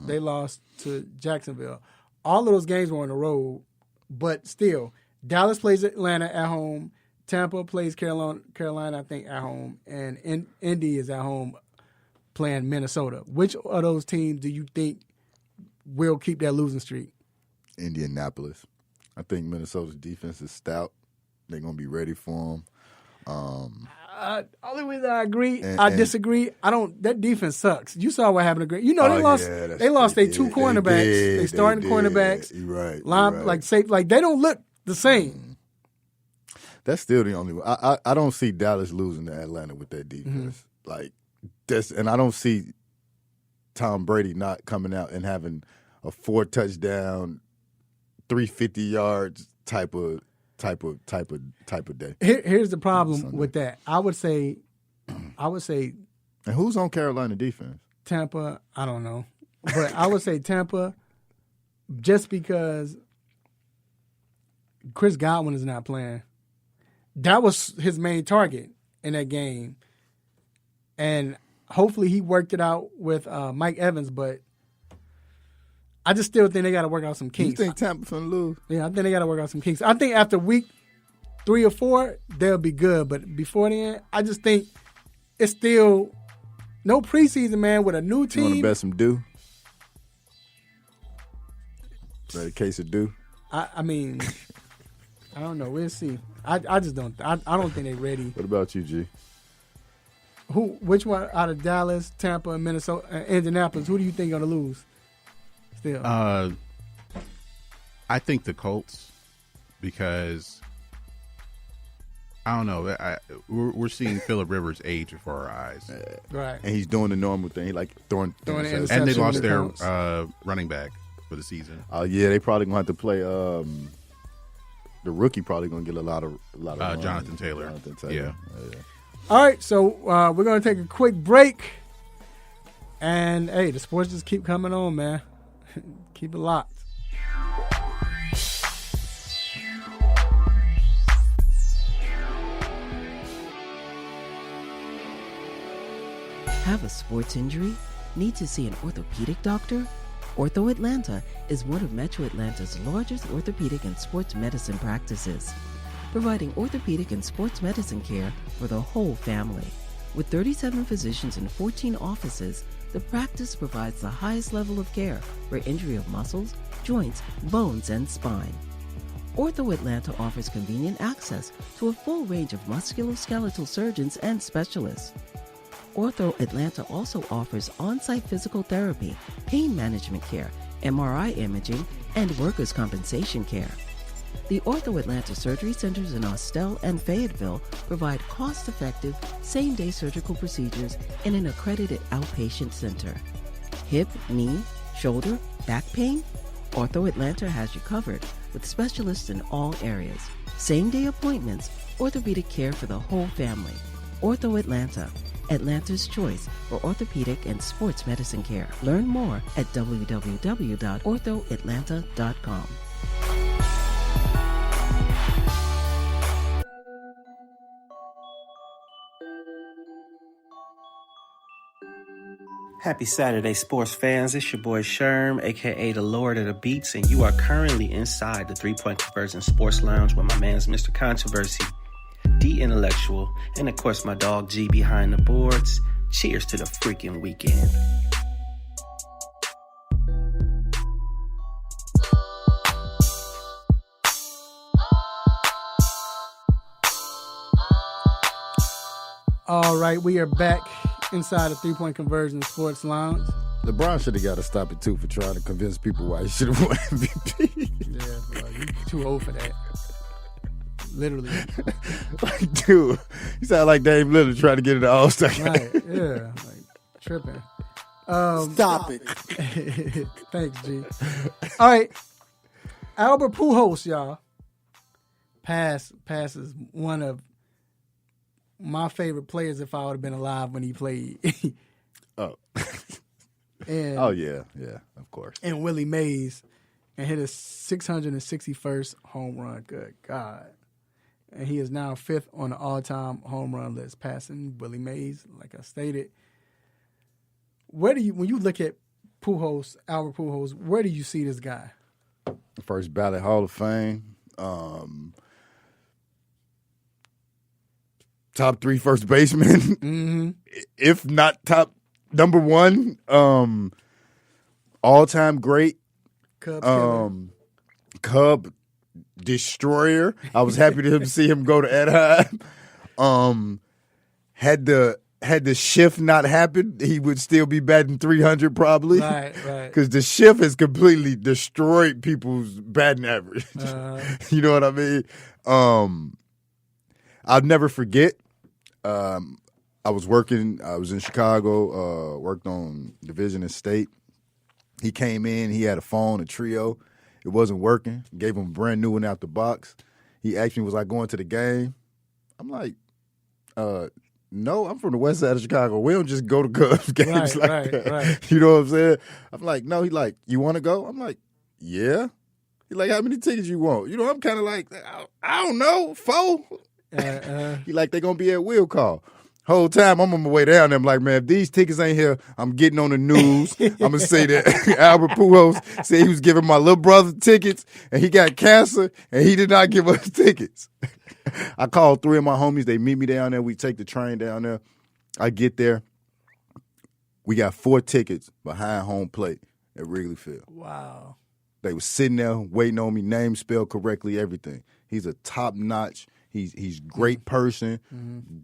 they lost to Jacksonville. All of those games were on the road, but still, Dallas plays Atlanta at home, Tampa plays Carolina, I think, at home, and Indy is at home playing Minnesota. Which of those teams do you think will keep that losing streak? Indianapolis. I think Minnesota's defense is stout. They're going to be ready for them. Only reason I agree, I disagree. That defense sucks. You saw what happened to Green. They lost their two cornerbacks. They starting cornerbacks. You're right. Like they don't look the same. That's still the only one. I don't see Dallas losing to Atlanta with that defense. And I don't see Tom Brady not coming out and having a 4-touchdown, 350 yards type of day. Here's the problem with that. I would say. And who's on Carolina defense? Tampa. I don't know, but I would say Tampa, just because Chris Godwin is not playing. That was his main target in that game, and hopefully he worked it out with Mike Evans, but. I just still think they got to work out some kinks. You think Tampa's going to lose? Yeah, I think they got to work out some kinks. I think after week 3 or 4, they'll be good. But before then, I just think it's still no preseason, man, with a new team. You want to bet some Dew? Bet a case of Dew? I mean, I don't know. We'll see. I just don't. I don't think they're ready. What about you, G? Which one out of Dallas, Tampa, and Minnesota, Indianapolis? Who do you think are going to lose? Still, I think the Colts, because I don't know. We're seeing Phillip Rivers age before our eyes, right? And he's doing the normal thing, like throwing interceptions. And they lost their running back for the season. Oh yeah, they probably gonna have to play. The rookie probably gonna get a lot of Jonathan Taylor. Yeah. All right, so we're gonna take a quick break, and hey, the sports just keep coming on, man. Keep it locked. Have a sports injury? Need to see an orthopedic doctor? Ortho Atlanta is one of Metro Atlanta's largest orthopedic and sports medicine practices, providing orthopedic and sports medicine care for the whole family. With 37 physicians and 14 offices, the practice provides the highest level of care for injury of muscles, joints, bones, and spine. Ortho Atlanta offers convenient access to a full range of musculoskeletal surgeons and specialists. Ortho Atlanta also offers on-site physical therapy, pain management care, MRI imaging, and workers' compensation care. The Ortho Atlanta surgery centers in Austell and Fayetteville provide cost-effective, same-day surgical procedures in an accredited outpatient center. Hip, knee, shoulder, back pain? Ortho Atlanta has you covered with specialists in all areas. Same-day appointments, orthopedic care for the whole family. Ortho Atlanta, Atlanta's choice for orthopedic and sports medicine care. Learn more at www.orthoatlanta.com. Happy Saturday, sports fans. It's your boy Sherm, a.k.a. the Lord of the Beats, and you are currently inside the 3-Point Conversion Sports Lounge with my man's Mr. Controversy, D Intellectual, and of course my dog G behind the boards. Cheers to the freaking weekend. All right, we are back inside the 3-Point Conversion Sports Lounge. LeBron should have got to stop it too for trying to convince people why he should have won MVP. Yeah, bro, you're too old for that. Literally. Like, dude, you sound like Dame Lillard trying to get into All-Star. Right, yeah, like tripping. Stop it. Thanks, G. All right, Albert Pujols, y'all, passes one of my favorite players if I would have been alive when he played. Oh. And, yeah, of course. And Willie Mays, and hit his 661st home run. Good God. And he is now 5th on the all-time home run list, passing Willie Mays, like I stated. When you look at Pujols, Albert Pujols, where do you see this guy? First ballot Hall of Fame. Top 3 first baseman, Mm-hmm. if not top number 1. All-time great. Cub destroyer. I was happy to see him go to Anaheim. Had the shift not happened, he would still be batting 300 probably. Right. Because the shift has completely destroyed people's batting average. You know what I mean? I'll never forget. I was in Chicago, worked on Division and State. He came in, he had a phone, a Trio. It wasn't working. Gave him a brand new one out the box. He asked me, was I going to the game? I'm like, no, I'm from the west side of Chicago. We don't just go to Cubs games that. Right. You know what I'm saying? I'm like, no. He like, you want to go? I'm like, yeah. He like, how many tickets you want? You know, I'm kind of like, I don't know, 4. He like, they going to be at will call. Whole time I'm on my way down there, I'm like, man, if these tickets ain't here, I'm getting on the news. I'm going to say that Albert Pujols said he was giving my little brother tickets and he got cancer and he did not give us tickets. I called 3 of my homies. They meet me down there. We take the train down there. I get there. We got 4 tickets behind home plate at Wrigley Field. Wow. They was sitting there waiting on me, name spelled correctly, everything. He's a top-notch He's great person,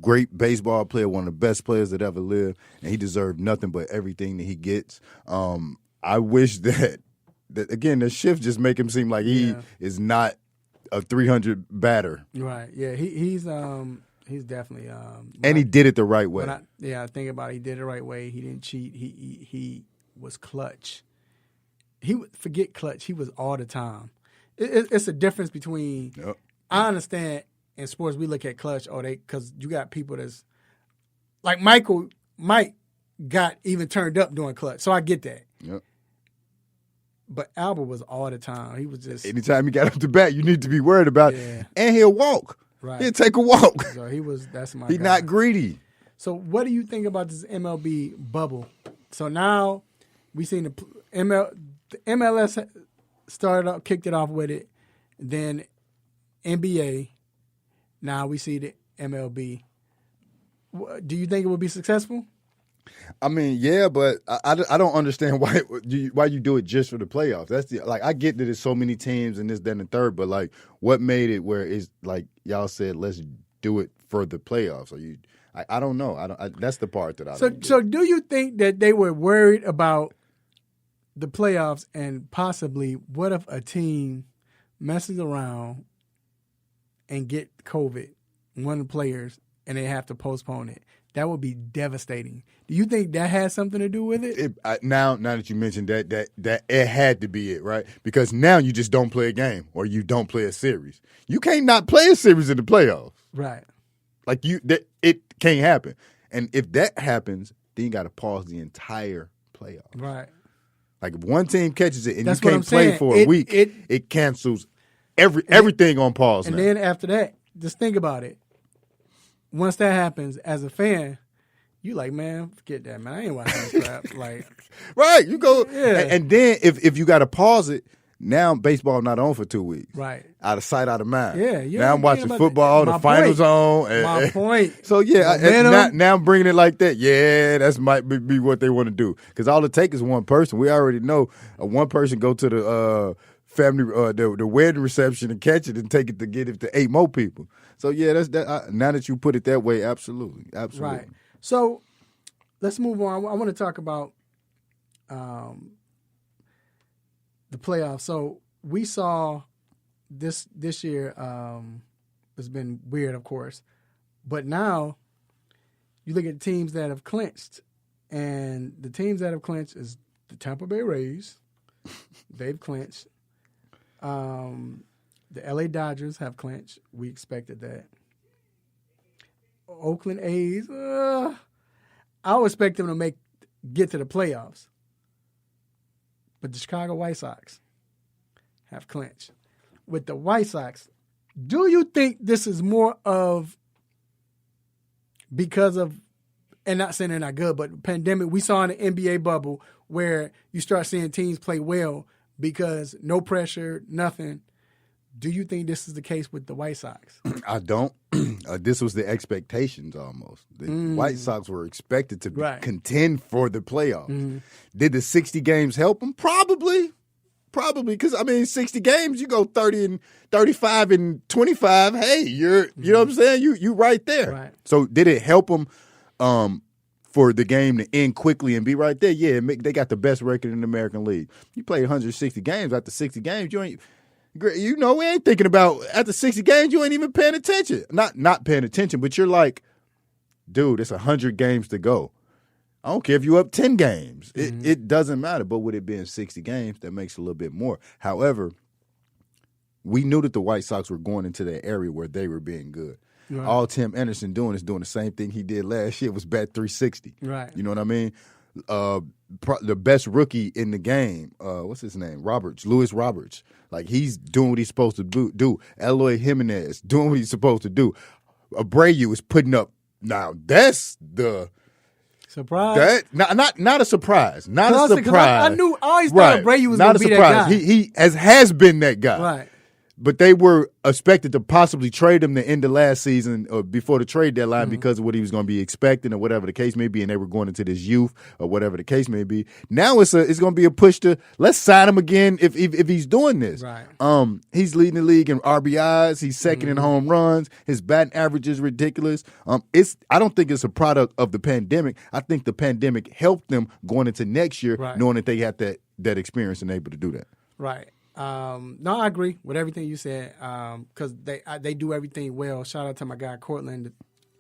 great baseball player, one of the best players that ever lived, and he deserved nothing but everything that he gets. I wish that again, the shift just make him seem like he is not a 300 batter. Right. Yeah. He's definitely. And he did it the right way. I think about it. He did it the right way. He didn't cheat. He was clutch. Forget clutch. He was all the time. It's a difference between. Yep. I understand in sports we look at clutch because you got people that's like Mike got even turned up doing clutch, so I get that. Yep. But Albert was all the time. He was just anytime he got up to bat, you need to be worried about it. And he'll walk. Right. He'll take a walk. So that's my. He's guy. Not greedy. So what do you think about this MLB bubble? So now we seen the MLS kicked it off with it, then NBA. Now we see the MLB. Do you think it will be successful? I mean, yeah, but I don't understand why you do it just for the playoffs. That's I get that there's so many teams and this, then, and third, but like, what made it where it's like y'all said, let's do it for the playoffs? I don't know. That's the part that I. So do you think that they were worried about the playoffs and possibly what if a team messes around and get COVID, one of the players, and they have to postpone it? That would be devastating. Do you think that has something to do with it? Now that you mentioned that it had to be it, right? Because now you just don't play a game or you don't play a series. You can't not play a series in the playoffs. Right. Like it can't happen. And if that happens, then you got to pause the entire playoff. Right. Like if one team catches it and That's you can't play for a week, it cancels everything on pause. And now. then after that, just think about it. Once that happens, as a fan, you like, man, forget that, man. I ain't watching this crap. Like, right? You go, and then if you got to pause it, now baseball not on for 2 weeks. Right. Out of sight, out of mind. Yeah. Now I'm watching football. The finals on. My point. So yeah, now I'm bringing it like that. Yeah, that might be what they want to do because all it takes is one person. We already know one person go to the family the wedding reception and catch it and take it to get it to 8 more people. So yeah, that's that. Now that you put it that way, absolutely. Right. So let's move on. I want to talk about the playoffs. So we saw this year. It's been weird, of course, but now you look at teams that have clinched, and the teams that have clinched is the Tampa Bay Rays. They've clinched. The LA Dodgers have clinched. We expected that. Oakland A's, I would expect them to get to the playoffs. But the Chicago White Sox have clinched. With the White Sox, do you think this is more of because of, and not saying they're not good, but pandemic, we saw in the NBA bubble where you start seeing teams play well because no pressure, nothing. Do you think this is the case with the White Sox? I don't. This was the expectations almost. The White Sox were expected to contend for the playoffs. Mm-hmm. Did the 60 games help them? Probably. Because, 60 games, you go 30 and 35 and 25. Hey, you know what I'm saying? You right there. Right. So did it help them for the game to end quickly and be right there? Yeah, they got the best record in the American League. You play 160 games. After 60 games, you ain't – we ain't thinking about after 60 games, you ain't even paying attention. Not paying attention, but you're like, dude, it's 100 games to go. I don't care if you're up 10 games. It doesn't matter. But with it being 60 games, that makes a little bit more. However, we knew that the White Sox were going into that area where they were being good. Right. All Tim Anderson doing is doing the same thing he did last year, was bat 360. Right. You know what I mean? The best rookie in the game, what's his name? Louis Roberts. Like, he's doing what he's supposed to do. Eloy Jimenez doing what he's supposed to do. Abreu is putting up. Now, that's the surprise. Not a surprise. Not a surprise. I always thought Abreu was going to be that guy. He has been that guy. Right. But they were expected to possibly trade him the end of last season or before the trade deadline because of what he was going to be expecting or whatever the case may be, and they were going into this youth or whatever the case may be. Now it's going to be a push to let's sign him again if he's doing this. Right. He's leading the league in RBIs. He's second in home runs. His batting average is ridiculous. I don't think it's a product of the pandemic. I think the pandemic helped them going into next year, knowing that they had that experience and able to do that. Right. No, I agree with everything you said because they do everything well. Shout out to my guy Cortland, the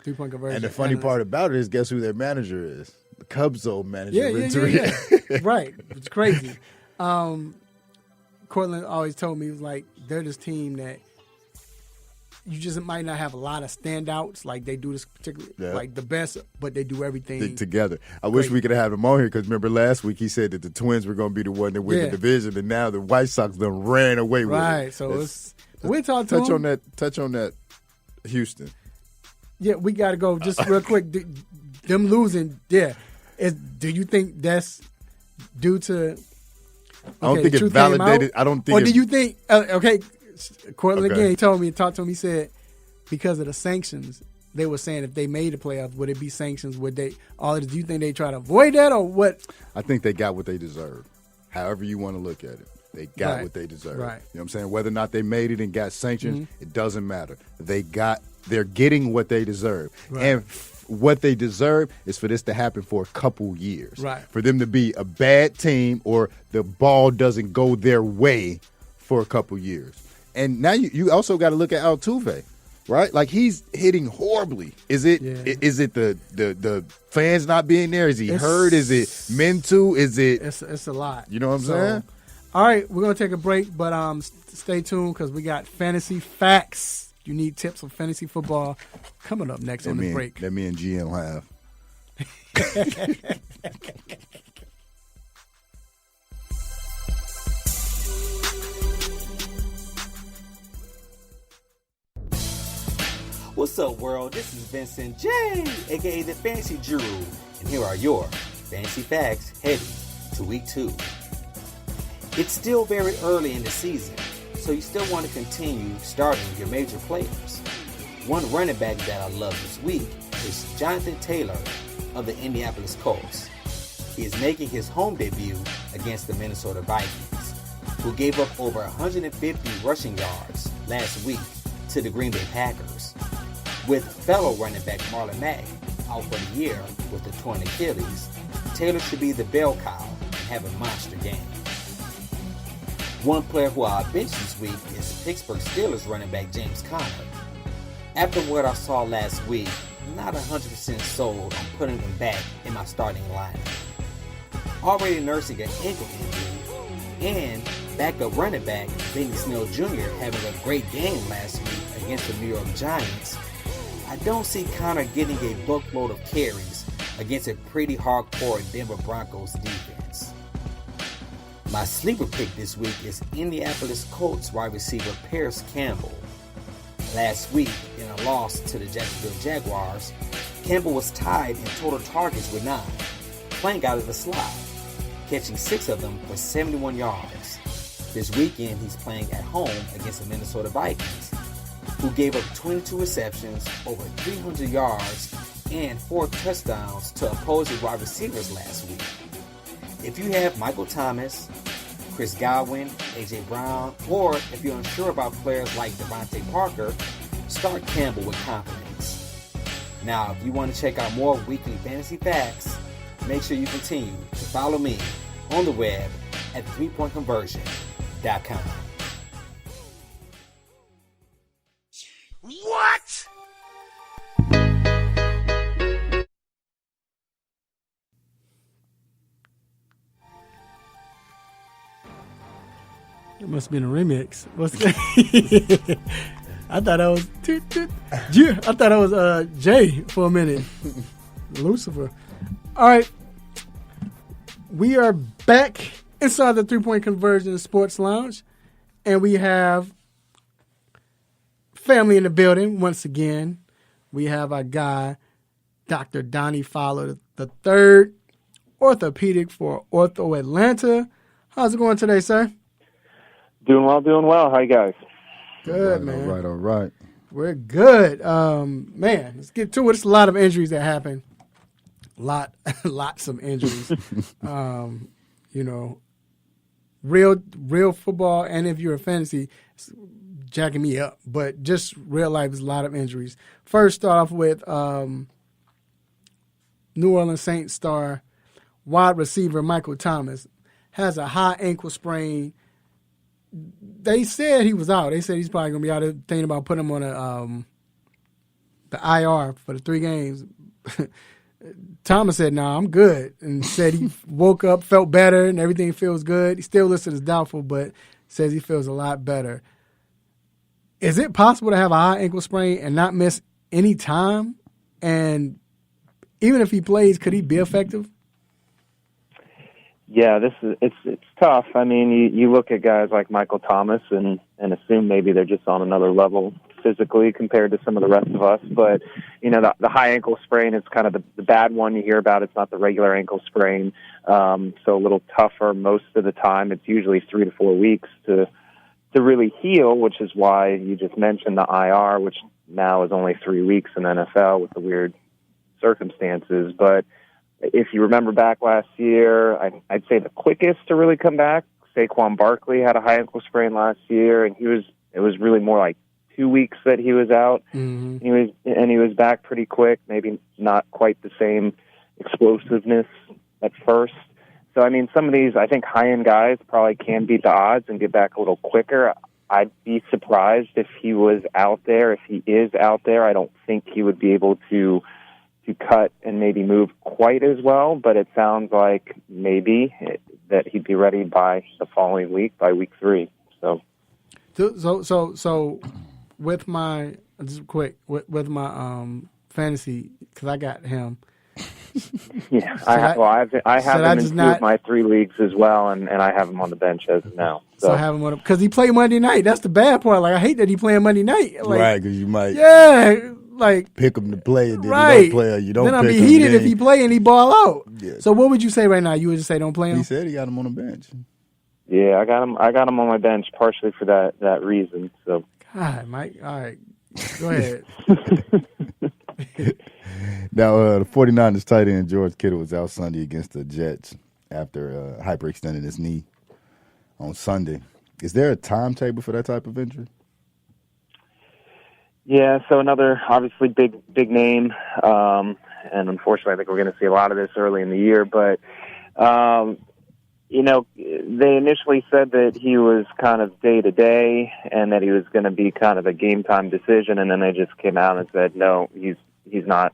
3-point conversion. And the funny part about it is, guess who their manager is? The Cubs' old manager. Yeah. Right. It's crazy. Cortland always told me, he was like, they're this team that you just might not have a lot of standouts like they do this particular, like the best, but they do everything together. I wish we could have had him on here because remember last week he said that the Twins were going to be the one that win the division, and now the White Sox done ran away with it. Right, so we'll talk to him. Touch on that, Houston. Yeah, we got to go just real quick. Them losing, do you think that's due to? I don't think it validated. I don't think. Or do you think? Okay. Cortland again, he talked to him, he said because of the sanctions, they were saying if they made the playoffs, would it be sanctions? Would they do you think they try to avoid that or what? I think they got what they deserve. However you want to look at it. They got what they deserve. Right. You know what I'm saying? Whether or not they made it and got sanctions, it doesn't matter. They're getting what they deserve. Right. And what they deserve is for this to happen for a couple years. Right. For them to be a bad team or the ball doesn't go their way for a couple years. And now you also got to look at Altuve, right? Like he's hitting horribly. Is it the fans not being there? Is he hurt? Is it mental? Is it? It's a lot. You know what I'm saying? All right, we're gonna take a break, but stay tuned because we got fantasy facts. You need tips on fantasy football coming up next on the break. That me and GM have. What's up, world? This is Vincent J, aka the Fantasy Guru, and here are your fantasy facts heading to week 2. It's still very early in the season, so you still want to continue starting your major players. One running back that I love this week is Jonathan Taylor of the Indianapolis Colts. He is making his home debut against the Minnesota Vikings, who gave up over 150 rushing yards last week to the Green Bay Packers. With fellow running back Marlon Mack out for the year with a torn Achilles, Taylor should be the bell cow and have a monster game. One player who I'll bench this week is Pittsburgh Steelers running back James Conner. After what I saw last week, I'm not 100% sold on putting him back in my starting lineup. Already nursing an ankle injury, and backup running back Benny Snell Jr. having a great game last week against the New York Giants, I don't see Conner getting a buckload of carries against a pretty hardcore Denver Broncos defense. My sleeper pick this week is Indianapolis Colts wide receiver Paris Campbell. Last week, in a loss to the Jacksonville Jaguars, Campbell was tied in total targets with 9, playing out of the slot, catching 6 of them for 71 yards. This weekend, he's playing at home against the Minnesota Vikings, who gave up 22 receptions, over 300 yards, and 4 touchdowns to opposing wide receivers last week. If you have Michael Thomas, Chris Godwin, A.J. Brown, or if you're unsure about players like Devontae Parker, start Campbell with confidence. Now, if you want to check out more weekly fantasy facts, make sure you continue to follow me on the web at 3pointconversion.com. What? It must have been a remix. What's that? I thought I was I thought I was Jay for a minute. Lucifer. All right. We are back inside the 3-point conversion sports lounge, and we have family in the building once again. We have our guy, Dr. Donnie Fowler III, orthopedic for Ortho Atlanta. How's it going today, sir? Doing well. How you guys? Good, man. All right. We're good. Man, let's get to it. There's a lot of injuries that happen. Lots of injuries. You know, real football, and if you're a fantasy, it's jacking me up. But just real life is a lot of injuries. First, start off with New Orleans Saints star wide receiver Michael Thomas has a high ankle sprain. They said he was out. They said he's probably going to be out. They're thinking about putting him on the IR for the 3 games. Thomas said, "Nah, I'm good," and said he woke up, felt better, and everything feels good. He's still listed as doubtful, but says he feels a lot better. Is it possible to have a high ankle sprain and not miss any time? And even if he plays, could he be effective? Yeah, it's tough. I mean, you look at guys like Michael Thomas and assume maybe they're just on another level physically compared to some of the rest of us. But, you know, the high ankle sprain is kind of the bad one you hear about. It's not the regular ankle sprain. So a little tougher most of the time. It's usually 3 to 4 weeks to really heal, which is why you just mentioned the IR, which now is only 3 weeks in the NFL with the weird circumstances. But if you remember back last year, I'd say the quickest to really come back, Saquon Barkley had a high ankle sprain last year, and it was really more like 2 weeks that he was out. Mm-hmm. He was back pretty quick, maybe not quite the same explosiveness at first. So, I mean, some of these, I think, high-end guys probably can beat the odds and get back a little quicker. I'd be surprised if he was out there. If he is out there, I don't think he would be able to cut and maybe move quite as well, but it sounds like maybe that he'd be ready by the following week, by week 3. So with my just quick with my fantasy, because I got him. Yeah, I have him in 2 of my 3 leagues as well, and I have him on the bench as of now. So I have him on because he played Monday night. That's the bad part. Like, I hate that he playing Monday night. Like, right, because you might pick him to play, and then right. you don't play, or you don't. Then I'll pick be him, heated if he play and he ball out. Yeah. So what would you say right now? You would just say don't play him. He said he got him on the bench. Yeah, I got him on my bench partially for that reason. So God, Mike. All right, go ahead. Now, the 49ers tight end George Kittle was out Sunday against the Jets after hyperextending his knee on Sunday. Is there a timetable for that type of injury? Yeah, so another obviously big name, and unfortunately I think we're going to see a lot of this early in the year, but you know, they initially said that he was kind of day-to-day and that he was going to be kind of a game-time decision, and then they just came out and said, no, he's not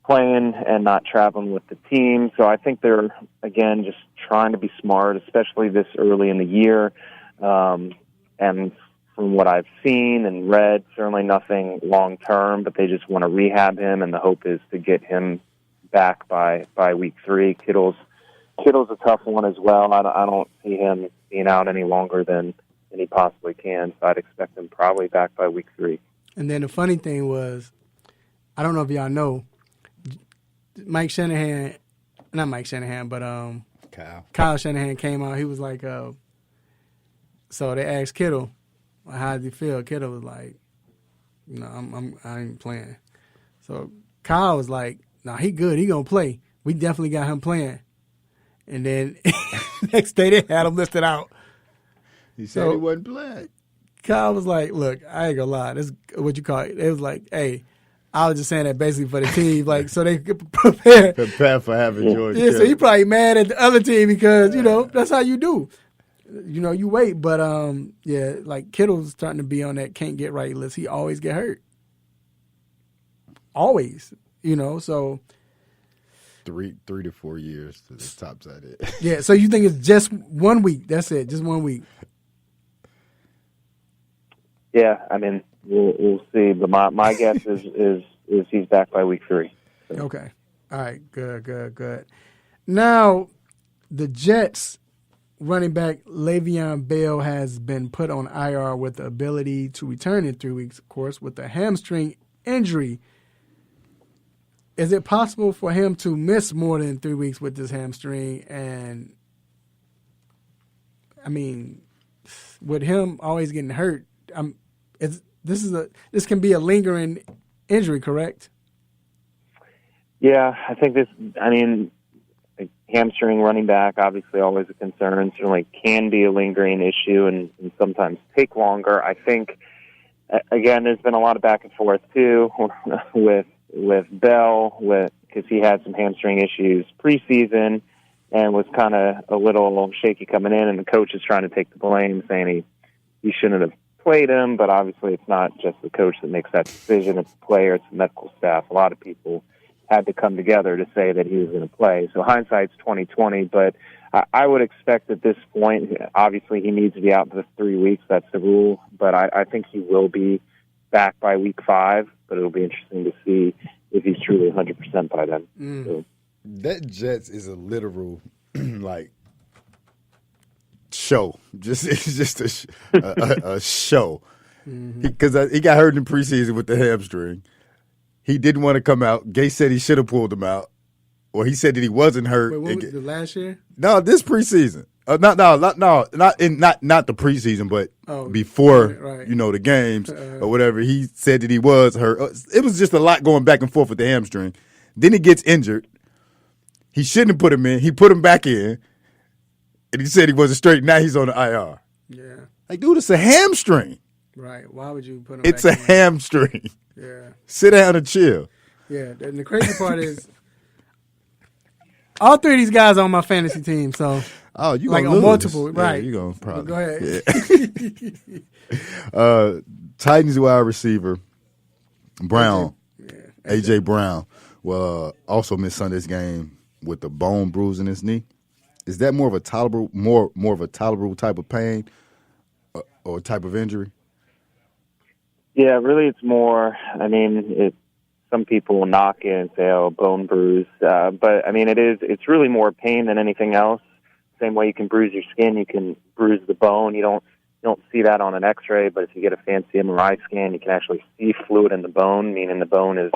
playing and not traveling with the team. So I think they're, again, just trying to be smart, especially this early in the year. And from what I've seen and read, certainly nothing long-term, but they just want to rehab him, and the hope is to get him back by week 3. Kittle's a tough one as well. I don't see him being out any longer than he possibly can, so I'd expect him probably back by week 3. And then the funny thing was, I don't know if y'all know, Kyle Shanahan came out. He was like, so they asked Kittle, how did he feel? Kittle was like, no, I ain't playing. So Kyle was like, no, he good. He gonna play. We definitely got him playing. And then next day they had him listed out. He said he wasn't playing. Kyle was like, look, I ain't gonna lie. This is what you call it. It was like, hey, I was just saying that basically for the team, like, so they could prepare. Prepare for having George Kittle. So he probably mad at the other team because, that's how you do. You wait. But, like Kittle's starting to be on that can't get right list. He always get hurt. Always, so. 3 to 4 years to the top side. Yeah, so you think it's just 1 week. That's it, just 1 week. Yeah, I mean, we'll see. But my guess is he's back by week 3. So. Okay. All right. Good. Now, the Jets running back Le'Veon Bell has been put on IR with the ability to return in 3 weeks, of course, with a hamstring injury. Is it possible for him to miss more than 3 weeks with this hamstring? And, I mean, with him always getting hurt, this can be a lingering injury, correct? Yeah, I think hamstring running back, obviously always a concern, certainly can be a lingering issue and sometimes take longer. I think, again, there's been a lot of back and forth, too, with Bell, because he had some hamstring issues preseason and was kind of a little shaky coming in, and the coach is trying to take the blame, saying he shouldn't have played him, but obviously it's not just the coach that makes that decision, it's the player, it's the medical staff. A lot of people had to come together to say that he was going to play. So hindsight's 20/20, but I would expect at this point, obviously he needs to be out for 3 weeks, that's the rule, but I think he will be back by week 5, but it'll be interesting to see if he's truly 100% by then. So. That Jets is a literal, show. It's just a show. Because he got hurt in preseason with the hamstring. He didn't want to come out. Gay said he should have pulled him out. Or he said that he wasn't hurt. Wait, what was the last year? No, this preseason. Not the preseason, but before the games or whatever. He said that he was hurt. It was just a lot going back and forth with the hamstring. Then he gets injured. He shouldn't have put him in. He put him back in, and he said he wasn't straight. Now he's on the IR. Yeah, dude, it's a hamstring. Right? Why would you put him? It's a hamstring. Yeah. Sit down and chill. Yeah, and the crazy part is, all 3 of these guys are on my fantasy team, so you like gonna on lose. multiple, Yeah, right? You gonna probably go ahead. Yeah. Titans wide receiver Brown, AJ Brown, also missed Sunday's game with a bone bruise in his knee. Is that more of a tolerable type of pain or type of injury? Yeah, really, it's more. Some people will knock it and say, "Oh, bone bruise," but it's really more pain than anything else. Same way you can bruise your skin, you can bruise the bone. You don't see that on an X-ray, but if you get a fancy MRI scan, you can actually see fluid in the bone, meaning the bone is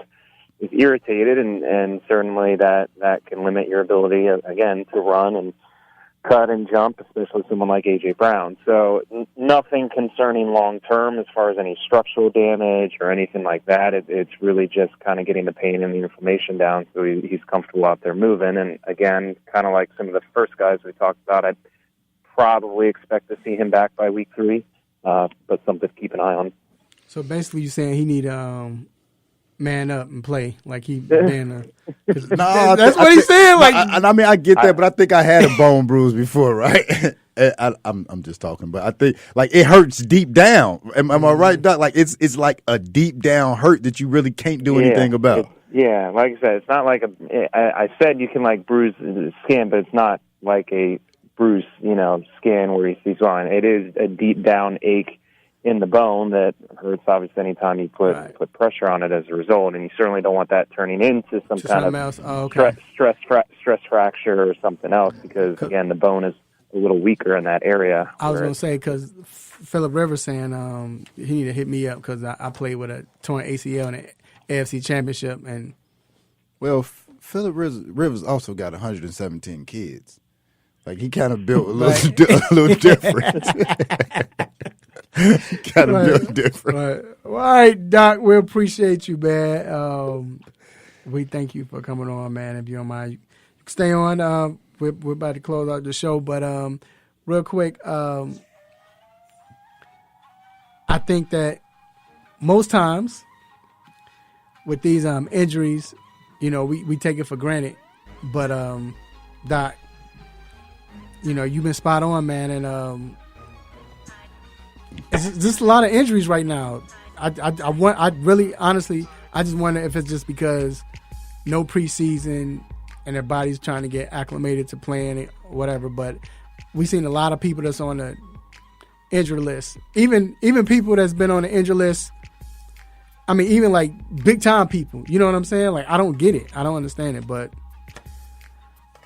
irritated, and certainly that can limit your ability again to run and cut and jump, especially someone like A.J. Brown. So nothing concerning long-term as far as any structural damage or anything like that. It's really just kind of getting the pain and the inflammation down so he's comfortable out there moving. And again, kind of like some of the first guys we talked about, I'd probably expect to see him back by week 3, but something to keep an eye on. So basically you're saying he need man up and play like he been that's what he's saying. I get that, but I think I had a bone bruise before, right? I'm just talking, but I think it hurts deep down. Am I right, Doc? It's like a deep down hurt that you really can't do anything about. Yeah, like I said, it's not like I said you can bruise the skin, but it's not like a bruise, skin where you see swelling. It is a deep down ache in the bone that hurts, obviously, anytime you put pressure on it as a result, and you certainly don't want that turning into some kind of stress fracture or something else, because, again, the bone is a little weaker in that area. I was going to say, because Phillip Rivers saying he need to hit me up because I played with a torn ACL in the AFC Championship. And well, Phillip Rivers also got 117 kids. He kind of built a little different. Kind of built different. Right. Well, all right, Doc, we appreciate you, man. We thank you for coming on, man. If you don't mind, you can stay on. We're about to close out the show, but real quick, I think that most times with these injuries, we take it for granted. But Doc, you've been spot on, man, and it's just a lot of injuries right now. I really, honestly, I just wonder if it's just because no preseason and their body's trying to get acclimated to playing it, whatever. But we've seen a lot of people that's on the injury list. Even people that's been on the injury list. Even big time people. You know what I'm saying? I don't get it. I don't understand it. But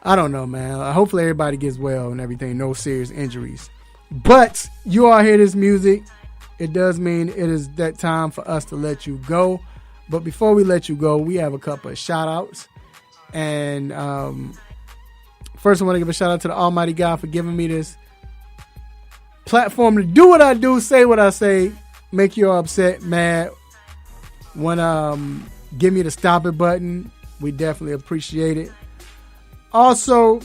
I don't know, man. Hopefully everybody gets well and everything. No serious injuries. But you all hear this music, it does mean it is that time for us to let you go. But before we let you go, we have a couple of shout-outs. And first I want to give a shout-out to the Almighty God for giving me this platform to do what I do, say what I say, make you all upset, mad, want to give me the stop it button, we definitely appreciate it. Also,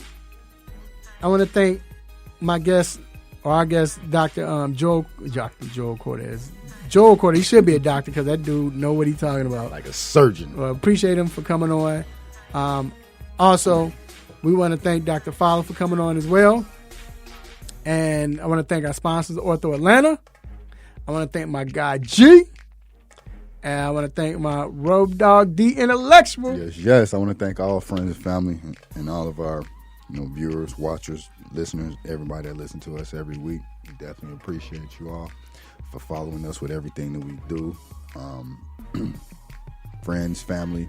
I want to thank my guest, or our guest, Dr. Joel Cortez. Joel Cortez, he should be a doctor because that dude know what he's talking about. Like a surgeon. Well, appreciate him for coming on. Also, we want to thank Dr. Fowler for coming on as well. And I want to thank our sponsors, Ortho Atlanta. I want to thank my guy, G. And I want to thank my Road Dog, D Intellectual. Yes. I want to thank all friends and family and all of our viewers, watchers, listeners, everybody that listens to us every week. We definitely appreciate you all for following us with everything that we do. Friends, family,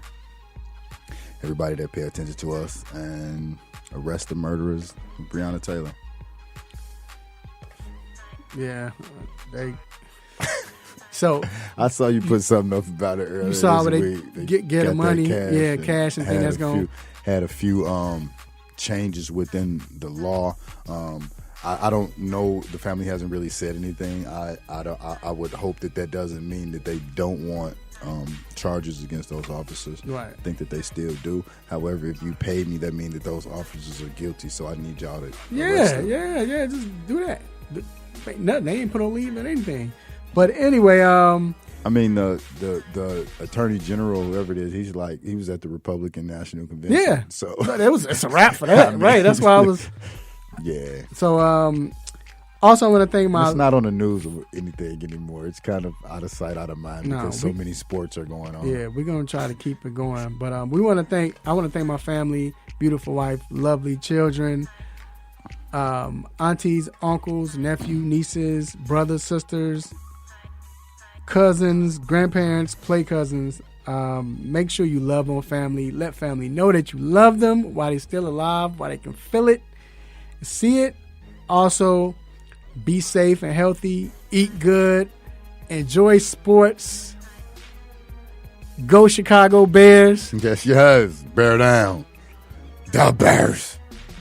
everybody that pay attention to us, and arrest the murderers, Breonna Taylor. Yeah, so I saw you put something up about it earlier. You saw this where week. they get the money, cash and things that's going. Had a few changes within the law. I don't know. The family hasn't really said anything. I would hope that doesn't mean that they don't want charges against those officers. Right. I think that they still do. However, if you pay me, that means that those officers are guilty. So I need y'all to arrest them. Yeah. Just do that. Ain't nothing. They ain't put on leave or anything. But anyway, I mean the attorney general, whoever it is, he was at the Republican National Convention. Yeah. So it's a wrap for that, right? That's why I was. Yeah. So also I want to thank it's not on the news or anything anymore. It's kind of out of sight, out of mind because so many sports are going on. Yeah, we're gonna try to keep it going. But I want to thank my family, beautiful wife, lovely children. Aunties, uncles, nephew, nieces, brothers, sisters, cousins, grandparents, play cousins. Make sure you love on family. Let family know that you love them while they're still alive, while they can feel it, see it. Also, be safe and healthy. Eat good. Enjoy sports. Go Chicago Bears. Yes. Bear down. The Bears.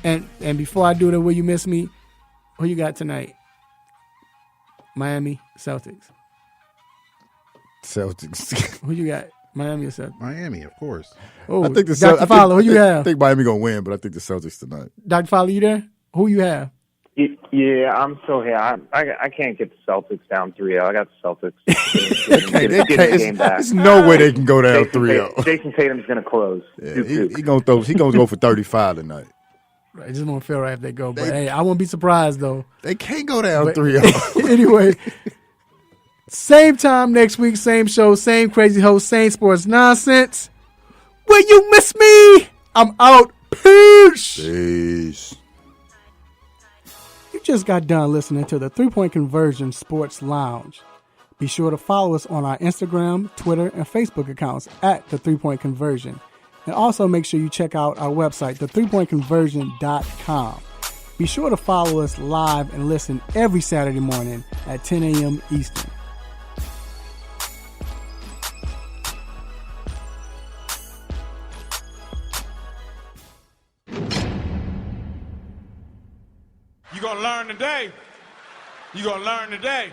And before I do that, will you miss me? Who you got tonight? Miami, Celtics. Who you got? Miami or Celtics? Miami, of course. Oh, I think Dr. Fowler, who you have? I think Miami gonna win, but I think the Celtics tonight. Dr. Fowler, you there? Who you have? Yeah, I'm still here. I can't get the Celtics down 3-0. I got the Celtics. Get the game back. There's no way they can go down 3-0. Jason Tatum's going to close. Yeah, he gonna go for 35 tonight. Right, it just won't feel right if they go. But hey, I won't be surprised though. They can't go down 3-0. Anyway, same time next week, same show, same crazy host, same sports nonsense. Will you miss me? I'm out. Peace. You just got done listening to the 3-Point Conversion Sports Lounge. Be sure to follow us on our Instagram, Twitter, and Facebook accounts at the 3-Point Conversion. And also make sure you check out our website, the3pointconversion.com. Be sure to follow us live and listen every Saturday morning at 10 a.m. Eastern. You're going to learn today. You're going to learn today.